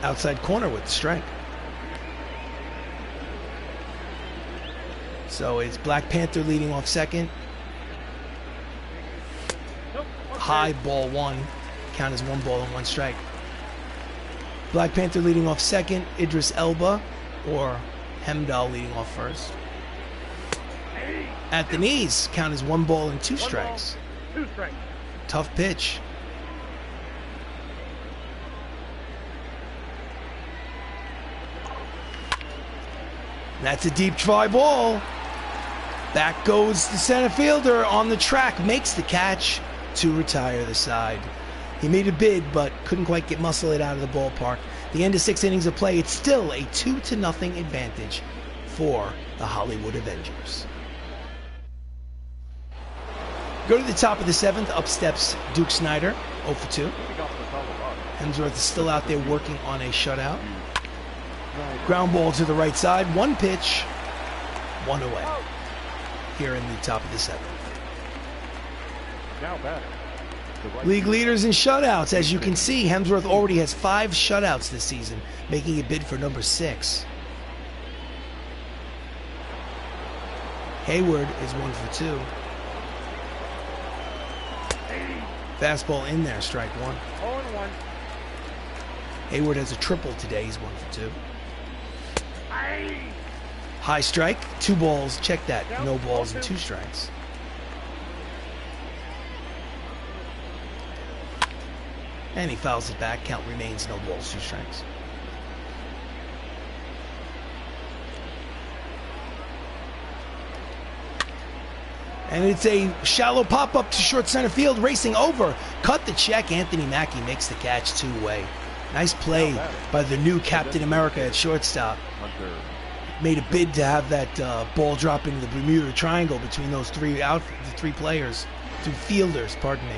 [SPEAKER 1] Outside corner with the strike. So it's Black Panther leading off second. High, ball 1. Count as 1 ball and 1 strike. Black Panther leading off second. Idris Elba or Hemdahl leading off first. At the knees, count as 1 ball and 2 strikes.
[SPEAKER 2] 2 strikes.
[SPEAKER 1] Tough pitch. That's a deep fly ball. Back goes the center fielder on the track, makes the catch to retire the side. He made a bid, but couldn't quite muscle it out of the ballpark. The end of 6 innings of play, it's still a 2-0 advantage for the Hollywood Avengers. Go to the top of the 7th, up steps Duke Snider, 0 for 2. Hemsworth is still out there working on a shutout. Ground ball to the right side, 1 pitch, 1 away. Here in the top of the 7th. League leaders in shutouts. As you can see, Hemsworth already has 5 shutouts this season, making a bid for number 6. Hayward is 1 for 2. Fastball in there, strike 1.
[SPEAKER 2] 0-1.
[SPEAKER 1] Hayward has a triple today, he's 1 for 2. High strike, 2 balls, check that, no balls and 2 strikes. And he fouls it back, count remains, no balls, 2 strikes. And it's a shallow pop-up to short center field, racing over. Cut the check. Anthony Mackie makes the catch, two-way. Nice play by the new Captain America at shortstop. Made a bid to have that ball drop into the Bermuda Triangle between those the three players, two fielders, pardon me.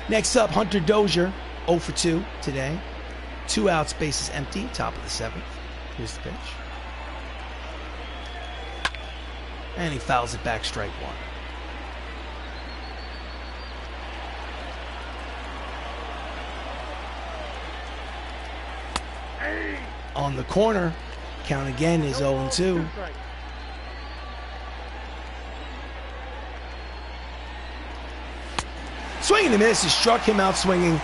[SPEAKER 1] Next up, Hunter Dozier, 0 for 2 today. 2 outs, bases empty, top of the 7th. Here's the pitch. And he fouls it back, strike 1. On the corner, count again is 0-2. Swing and a miss. He struck him out swinging,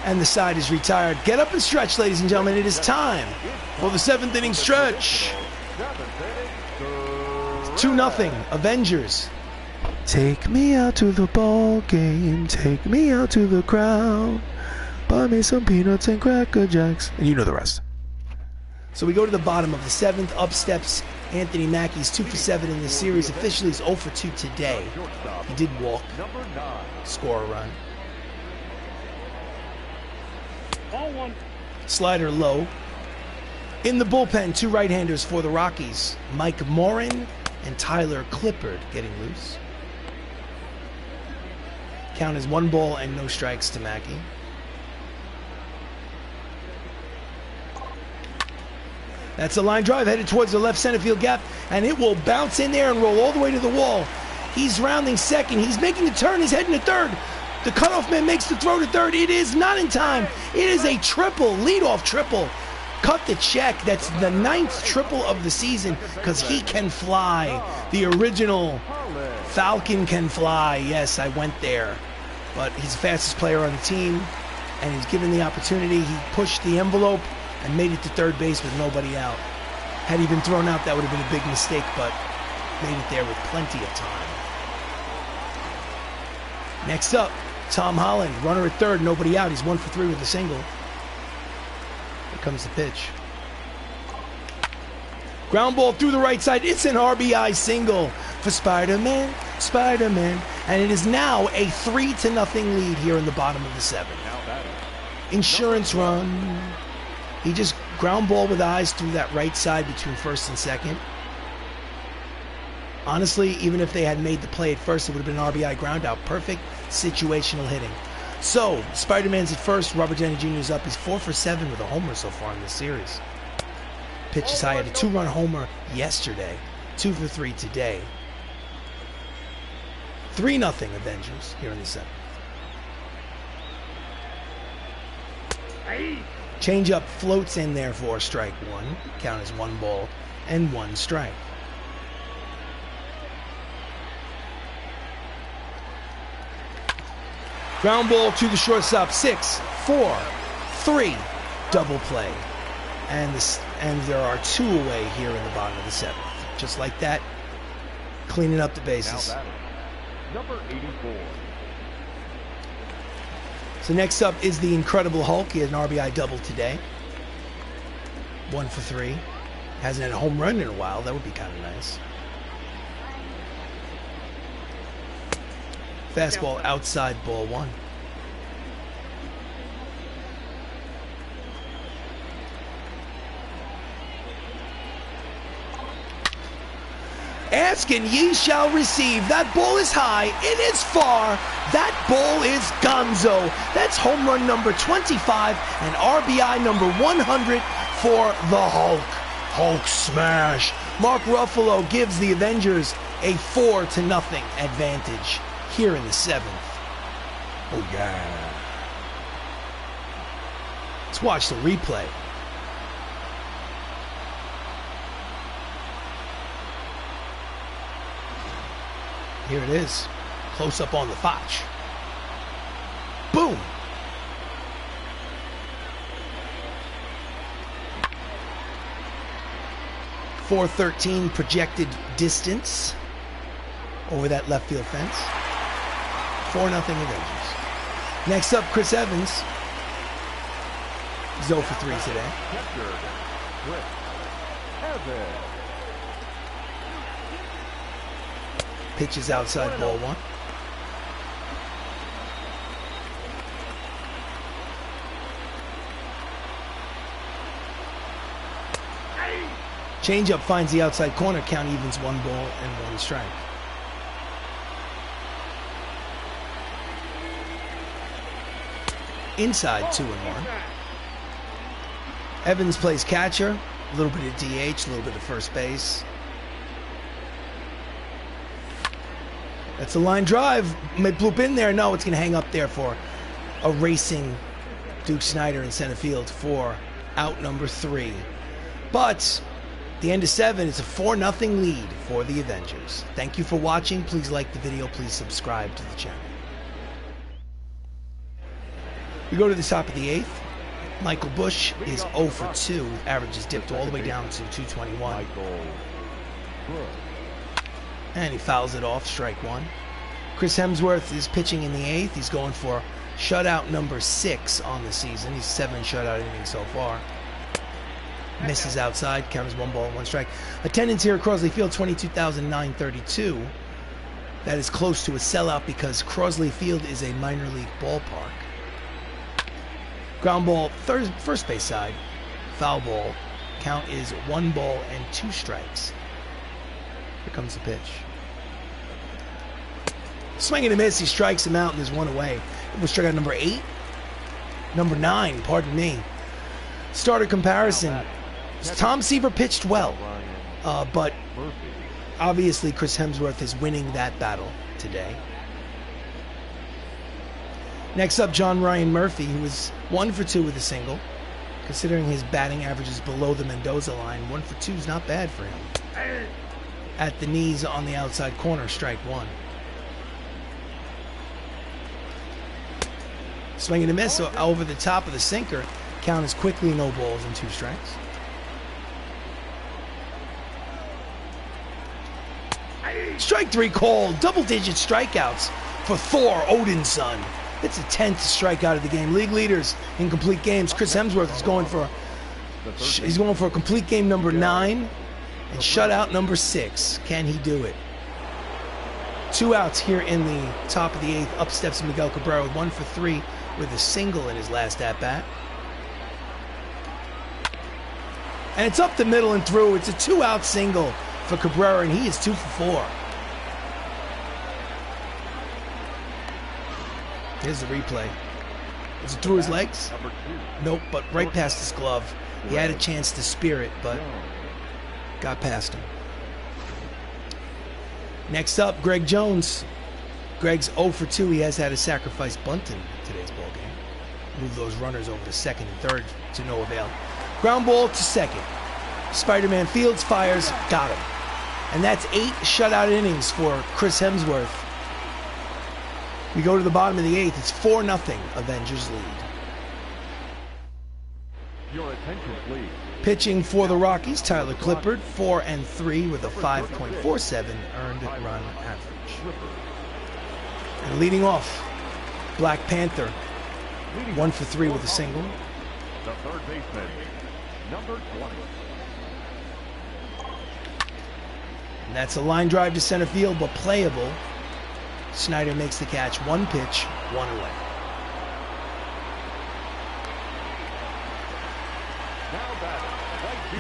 [SPEAKER 1] and the side is retired. Get up and stretch, ladies and gentlemen. It is time for the 7th inning stretch. 2-0, Avengers. Take me out to the ball game. Take me out to the crowd. Buy me some peanuts and Cracker Jacks. And you know the rest. So we go to the bottom of the 7th. Up steps Anthony Mackie. He's 2 for 7 in this series. Officially, he's 0 for 2 today. He did walk, score a run.
[SPEAKER 2] Ball 1.
[SPEAKER 1] Slider low. In the bullpen, 2 right-handers for the Rockies. Mike Morin and Tyler Clippard getting loose. Count is 1 ball and no strikes to Mackie. That's a line drive headed towards the left center field gap, and it will bounce in there and roll all the way to the wall. He's rounding second. He's making the turn. He's heading to third. The cutoff man makes the throw to third. It is not in time. It is a triple, leadoff triple. Cut the check. That's the 9th triple of the season because he can fly. The original Falcon can fly. Yes, I went there. But he's the fastest player on the team, and he's given the opportunity. He pushed the envelope and made it to third base with nobody out. Had he been thrown out, that would have been a big mistake, but made it there with plenty of time. Next up, Tom Holland, runner at third, nobody out. He's 1 for 3 with a single. Here comes the pitch. Ground ball through the right side. It's an RBI single for Spider-Man, Spider-Man. And it is now a 3-0 lead here in the bottom of the 7th. Insurance run. He just ground ball with eyes through that right side between first and second. Honestly, even if they had made the play at first, it would have been an RBI ground out. Perfect situational hitting. So, Spider-Man's at first. Robert Downey Jr. is up. He's 4 for 7 with a homer so far in this series. Pitch is high. Had a 2-run homer yesterday. 2 for 3 today. 3-0 Avengers here in the 7th. Changeup floats in there for strike 1. Count as 1 ball and 1 strike. Ground ball to the shortstop. 6, 4, 3. Double play. And there are 2 away here in the bottom of the 7th. Just like that, cleaning up the bases.
[SPEAKER 3] Number 84.
[SPEAKER 1] So next up is the Incredible Hulk. He had an RBI double today. 1 for 3. Hasn't had a home run in a while. That would be kind of nice. Fastball outside, ball 1. Ask and ye shall receive. That ball is high. It is far. That ball is gonzo. That's home run number 25 and RBI number 100 for the Hulk. Hulk smash. Mark Ruffalo gives the Avengers a 4-0 advantage here in the 7th. Oh yeah. Let's watch the replay. Here it is. Close up on the Foch. Boom. .413 projected distance over that left field fence. 4-0 Avengers. Next up, Chris Evans. 0 for 3 today. Pitches outside, ball 1. Changeup finds the outside corner. Count evens 1 ball and 1 strike. Inside 2-1. Evans plays catcher. A little bit of DH, a little bit of first base. That's a line drive. May bloop in there. No, it's going to hang up there for a racing Duke Snider in center field for out number 3. But at the end of 7, it's a 4-0 lead for the Avengers. Thank you for watching. Please like the video. Please subscribe to the channel. We go to the top of the 8th. Michael Bush is 0 for 2. Average is dipped all the way down to 221. And he fouls it off, strike 1. Chris Hemsworth is pitching in the 8th. He's going for shutout number 6 on the season. He's 7 shutout innings so far. Misses outside, count as 1 ball and 1 strike. Attendance here at Crosley Field, 22,932. That is close to a sellout because Crosley Field is a minor league ballpark. Ground ball, first base side, foul ball. Count is 1 ball and 2 strikes. Here comes the pitch. Swing and a miss, he strikes him out and there's 1 away. It was strikeout number 8? Number 9, pardon me. Starter comparison. Tom Seaver pitched well, but obviously Chris Hemsworth is winning that battle today. Next up, John Ryan Murphy, who is 1 for 2 with a single. Considering his batting average is below the Mendoza line, 1 for 2 is not bad for him. At the knees on the outside corner, strike 1. Swing and a miss over the top of the sinker. Count is quickly no balls and 2 strikes. Strike 3 called. Double-digit strikeouts for Thor, Odin's son. It's the 10th strikeout of the game. League leaders in complete games. Chris Hemsworth is going for a complete game number 9 and shutout number 6. Can he do it? 2 outs here in the top of the 8th. Up steps Miguel Cabrera, 1 for 3 with a single in his last at-bat. And it's up the middle and through. It's a 2-out single for Cabrera, and he is 2 for 4. Here's the replay. Is it through his legs? Nope, but right past his glove. He had a chance to spear it, but got past him. Next up, Greg Jones. Greg's 0 for 2. He has had a sacrifice bunt in today's ballgame. Move those runners over to second and third to no avail. Ground ball to second. Spider-Man Fields fires, got him. And that's 8 shutout innings for Chris Hemsworth. We go to the bottom of the 8th. It's 4-0 Avengers lead.
[SPEAKER 3] Your attention, please.
[SPEAKER 1] Pitching for the Rockies, Tyler Clippard, 4-3 with a 5.47 earned run average. And leading off, Black Panther, 1 for 3 with a single.
[SPEAKER 3] The third baseman, number 20.
[SPEAKER 1] And that's a line drive to center field, but playable. Snider makes the catch. 1 pitch, 1 away.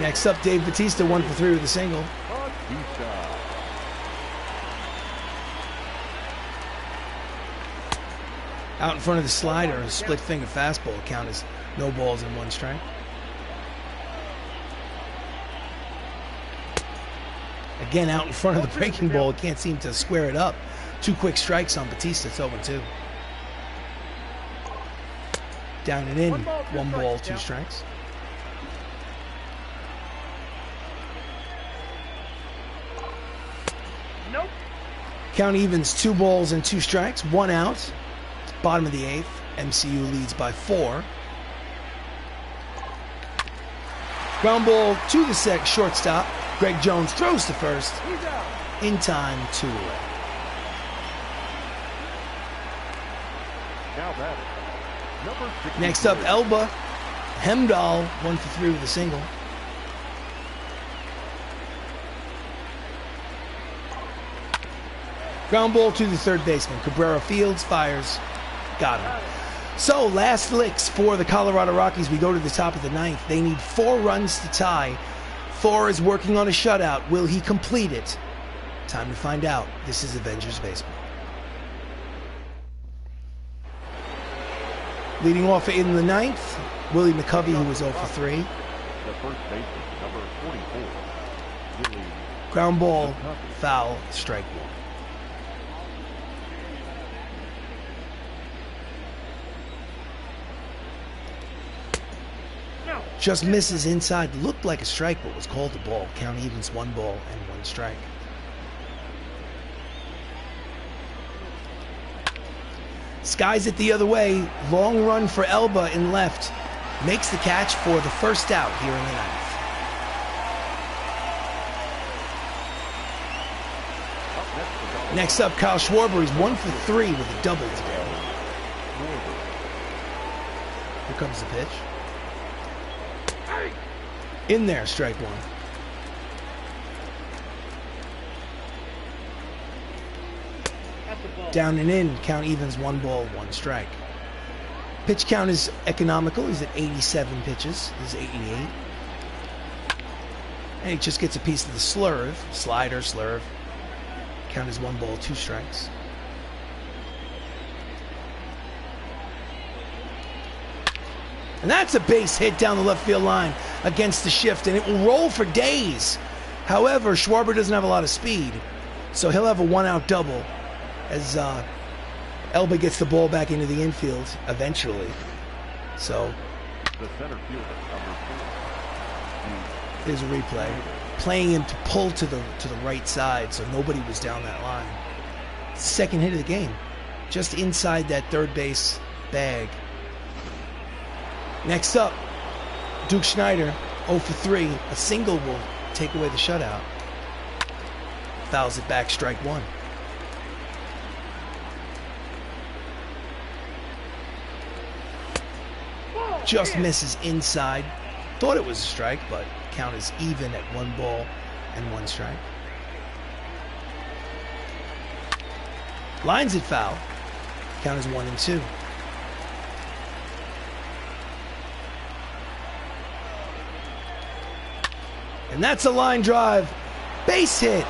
[SPEAKER 1] Next up, Dave Bautista, 1 for 3 with a single. Out in front of the slider, a split finger fastball. Count as no balls and 1 strike. Again, out in front of the breaking ball, can't seem to square it up. 2 quick strikes on Bautista, it's 0-2. Down and in, 1 ball, 2 strikes.
[SPEAKER 2] Nope.
[SPEAKER 1] Count evens, 2 balls and 2 strikes, 1 out. Bottom of the 8th, MCU leads by 4. Ground ball to the shortstop. Greg Jones throws to first. In time, 2 away. Next up, Elba. Hemdahl, 1 for 3 with a single. Ground ball to the third baseman. Cabrera fields, fires, got him. So last licks for the Colorado Rockies. We go to the top of the ninth. They need 4 runs to tie. Thor is working on a shutout. Will he complete it? Time to find out. This is Avengers Baseball. Leading off in the ninth, Willie McCovey, who was 0 for 3.
[SPEAKER 3] The first baseman, number 44. Willie
[SPEAKER 1] Ground ball,
[SPEAKER 3] McCovey.
[SPEAKER 1] foul, strike one. Just misses inside. Looked like a strike, but was called a ball. Count evens, 1 ball and 1 strike. Skies it the other way. Long run for Elba in left. Makes the catch for the first out here in the ninth. Next up, Kyle Schwarber. He's 1 for 3 with a double today. Here comes the pitch. In there, strike one. Down and in, count evens, 1 ball, 1 strike. Pitch count is economical. He's at 87 pitches. He's 88. And he just gets a piece of the slurve. Slider, slurve. Count is 1 ball, 2 strikes. And that's a base hit down the left field line against the shift, and it will roll for days. However, Schwarber doesn't have a lot of speed, so he'll have a 1-out double as Elba gets the ball back into the infield eventually. So
[SPEAKER 3] The center fielder, number 4.
[SPEAKER 1] there's a replay, playing him to pull to the right side, so nobody was down that line. It's the second hit of the game, just inside that third base bag. Next up, Duke Schneider, 0 for 3. A single will take away the shutout. Fouls it back, strike one. Just misses inside. Thought it was a strike, but count is even at 1 ball and 1 strike. Lines it foul. Count is 1 and 2. And that's a line drive. Base hit.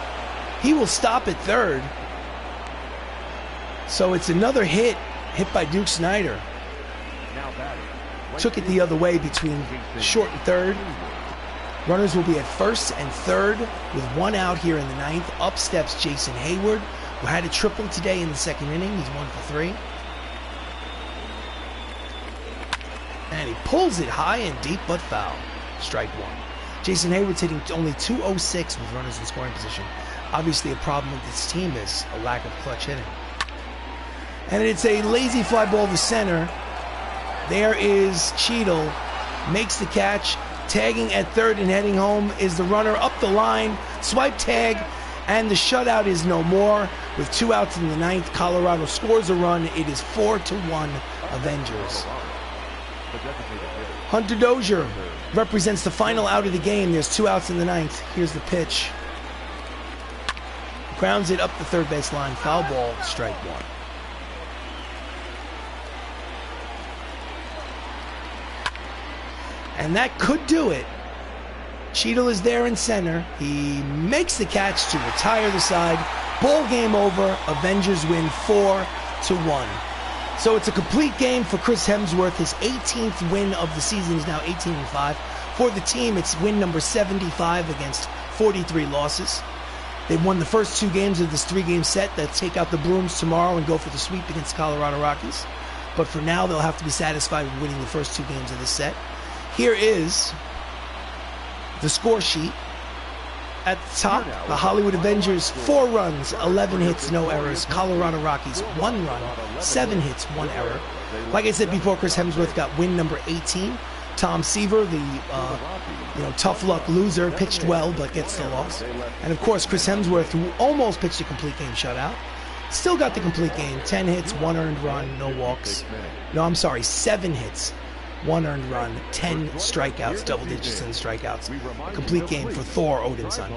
[SPEAKER 1] He will stop at third. So it's another hit by Duke Snyder.
[SPEAKER 3] Now batting.
[SPEAKER 1] Took it the other way between short and third. Runners will be at first and third with 1 out here in the ninth. Up steps Jason Hayward, who had a triple today in the second inning. He's 1 for 3. And he pulls it high and deep, but foul. Strike one. Jason Hayward's hitting only .206 with runners in scoring position. Obviously a problem with this team is a lack of clutch hitting. And it's a lazy fly ball to center. There is Cheadle, makes the catch. Tagging at third and heading home is the runner up the line. Swipe tag, and the shutout is no more. With 2 outs in the ninth, Colorado scores a run. It is 4-1 Avengers. Hunter Dozier represents the final out of the game. There's 2 outs in the ninth. Here's the pitch. Grounds it up the third base line. Foul ball, strike one. And that could do it. Cheadle is there in center. He makes the catch to retire the side. Ball game over. Avengers win 4-1. So it's a complete game for Chris Hemsworth. His 18th win of the season. Is now 18-5. For the team, it's win number 75 against 43 losses. They've won the first 2 games of this 3-game set. They'll take out the brooms tomorrow and go for the sweep against the Colorado Rockies. But for now, they'll have to be satisfied with winning the first 2 games of this set. Here is the score sheet. At the top, the Hollywood Avengers, 4 runs, 11 hits, no errors. Colorado Rockies, 1 run, 7 hits, 1 error. Like I said before, Chris Hemsworth got win number 18. Tom Seaver, the tough luck loser, pitched well but gets the loss. And of course, Chris Hemsworth, who almost pitched a complete game shutout, still got the complete game. 10 hits, 1 earned run, no walks. No, I'm sorry, 7 hits. 1 earned run, 10 strikeouts, double digits in strikeouts. Complete game for Thor Odinson.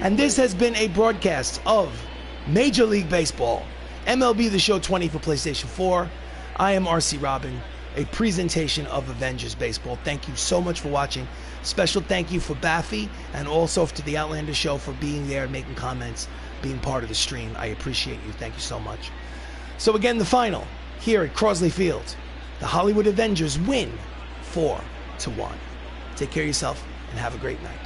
[SPEAKER 1] And this has been a broadcast of Major League Baseball, MLB The Show 20 for PlayStation 4. I am RC Robbin, a presentation of Avengers Baseball. Thank you so much for watching. Special thank you for Baffy and also to the Outlander Show for being there, making comments, being part of the stream. I appreciate you. Thank you so much. So again, the final here at Crosley Field. The Hollywood Avengers win 4-1. Take care of yourself and have a great night.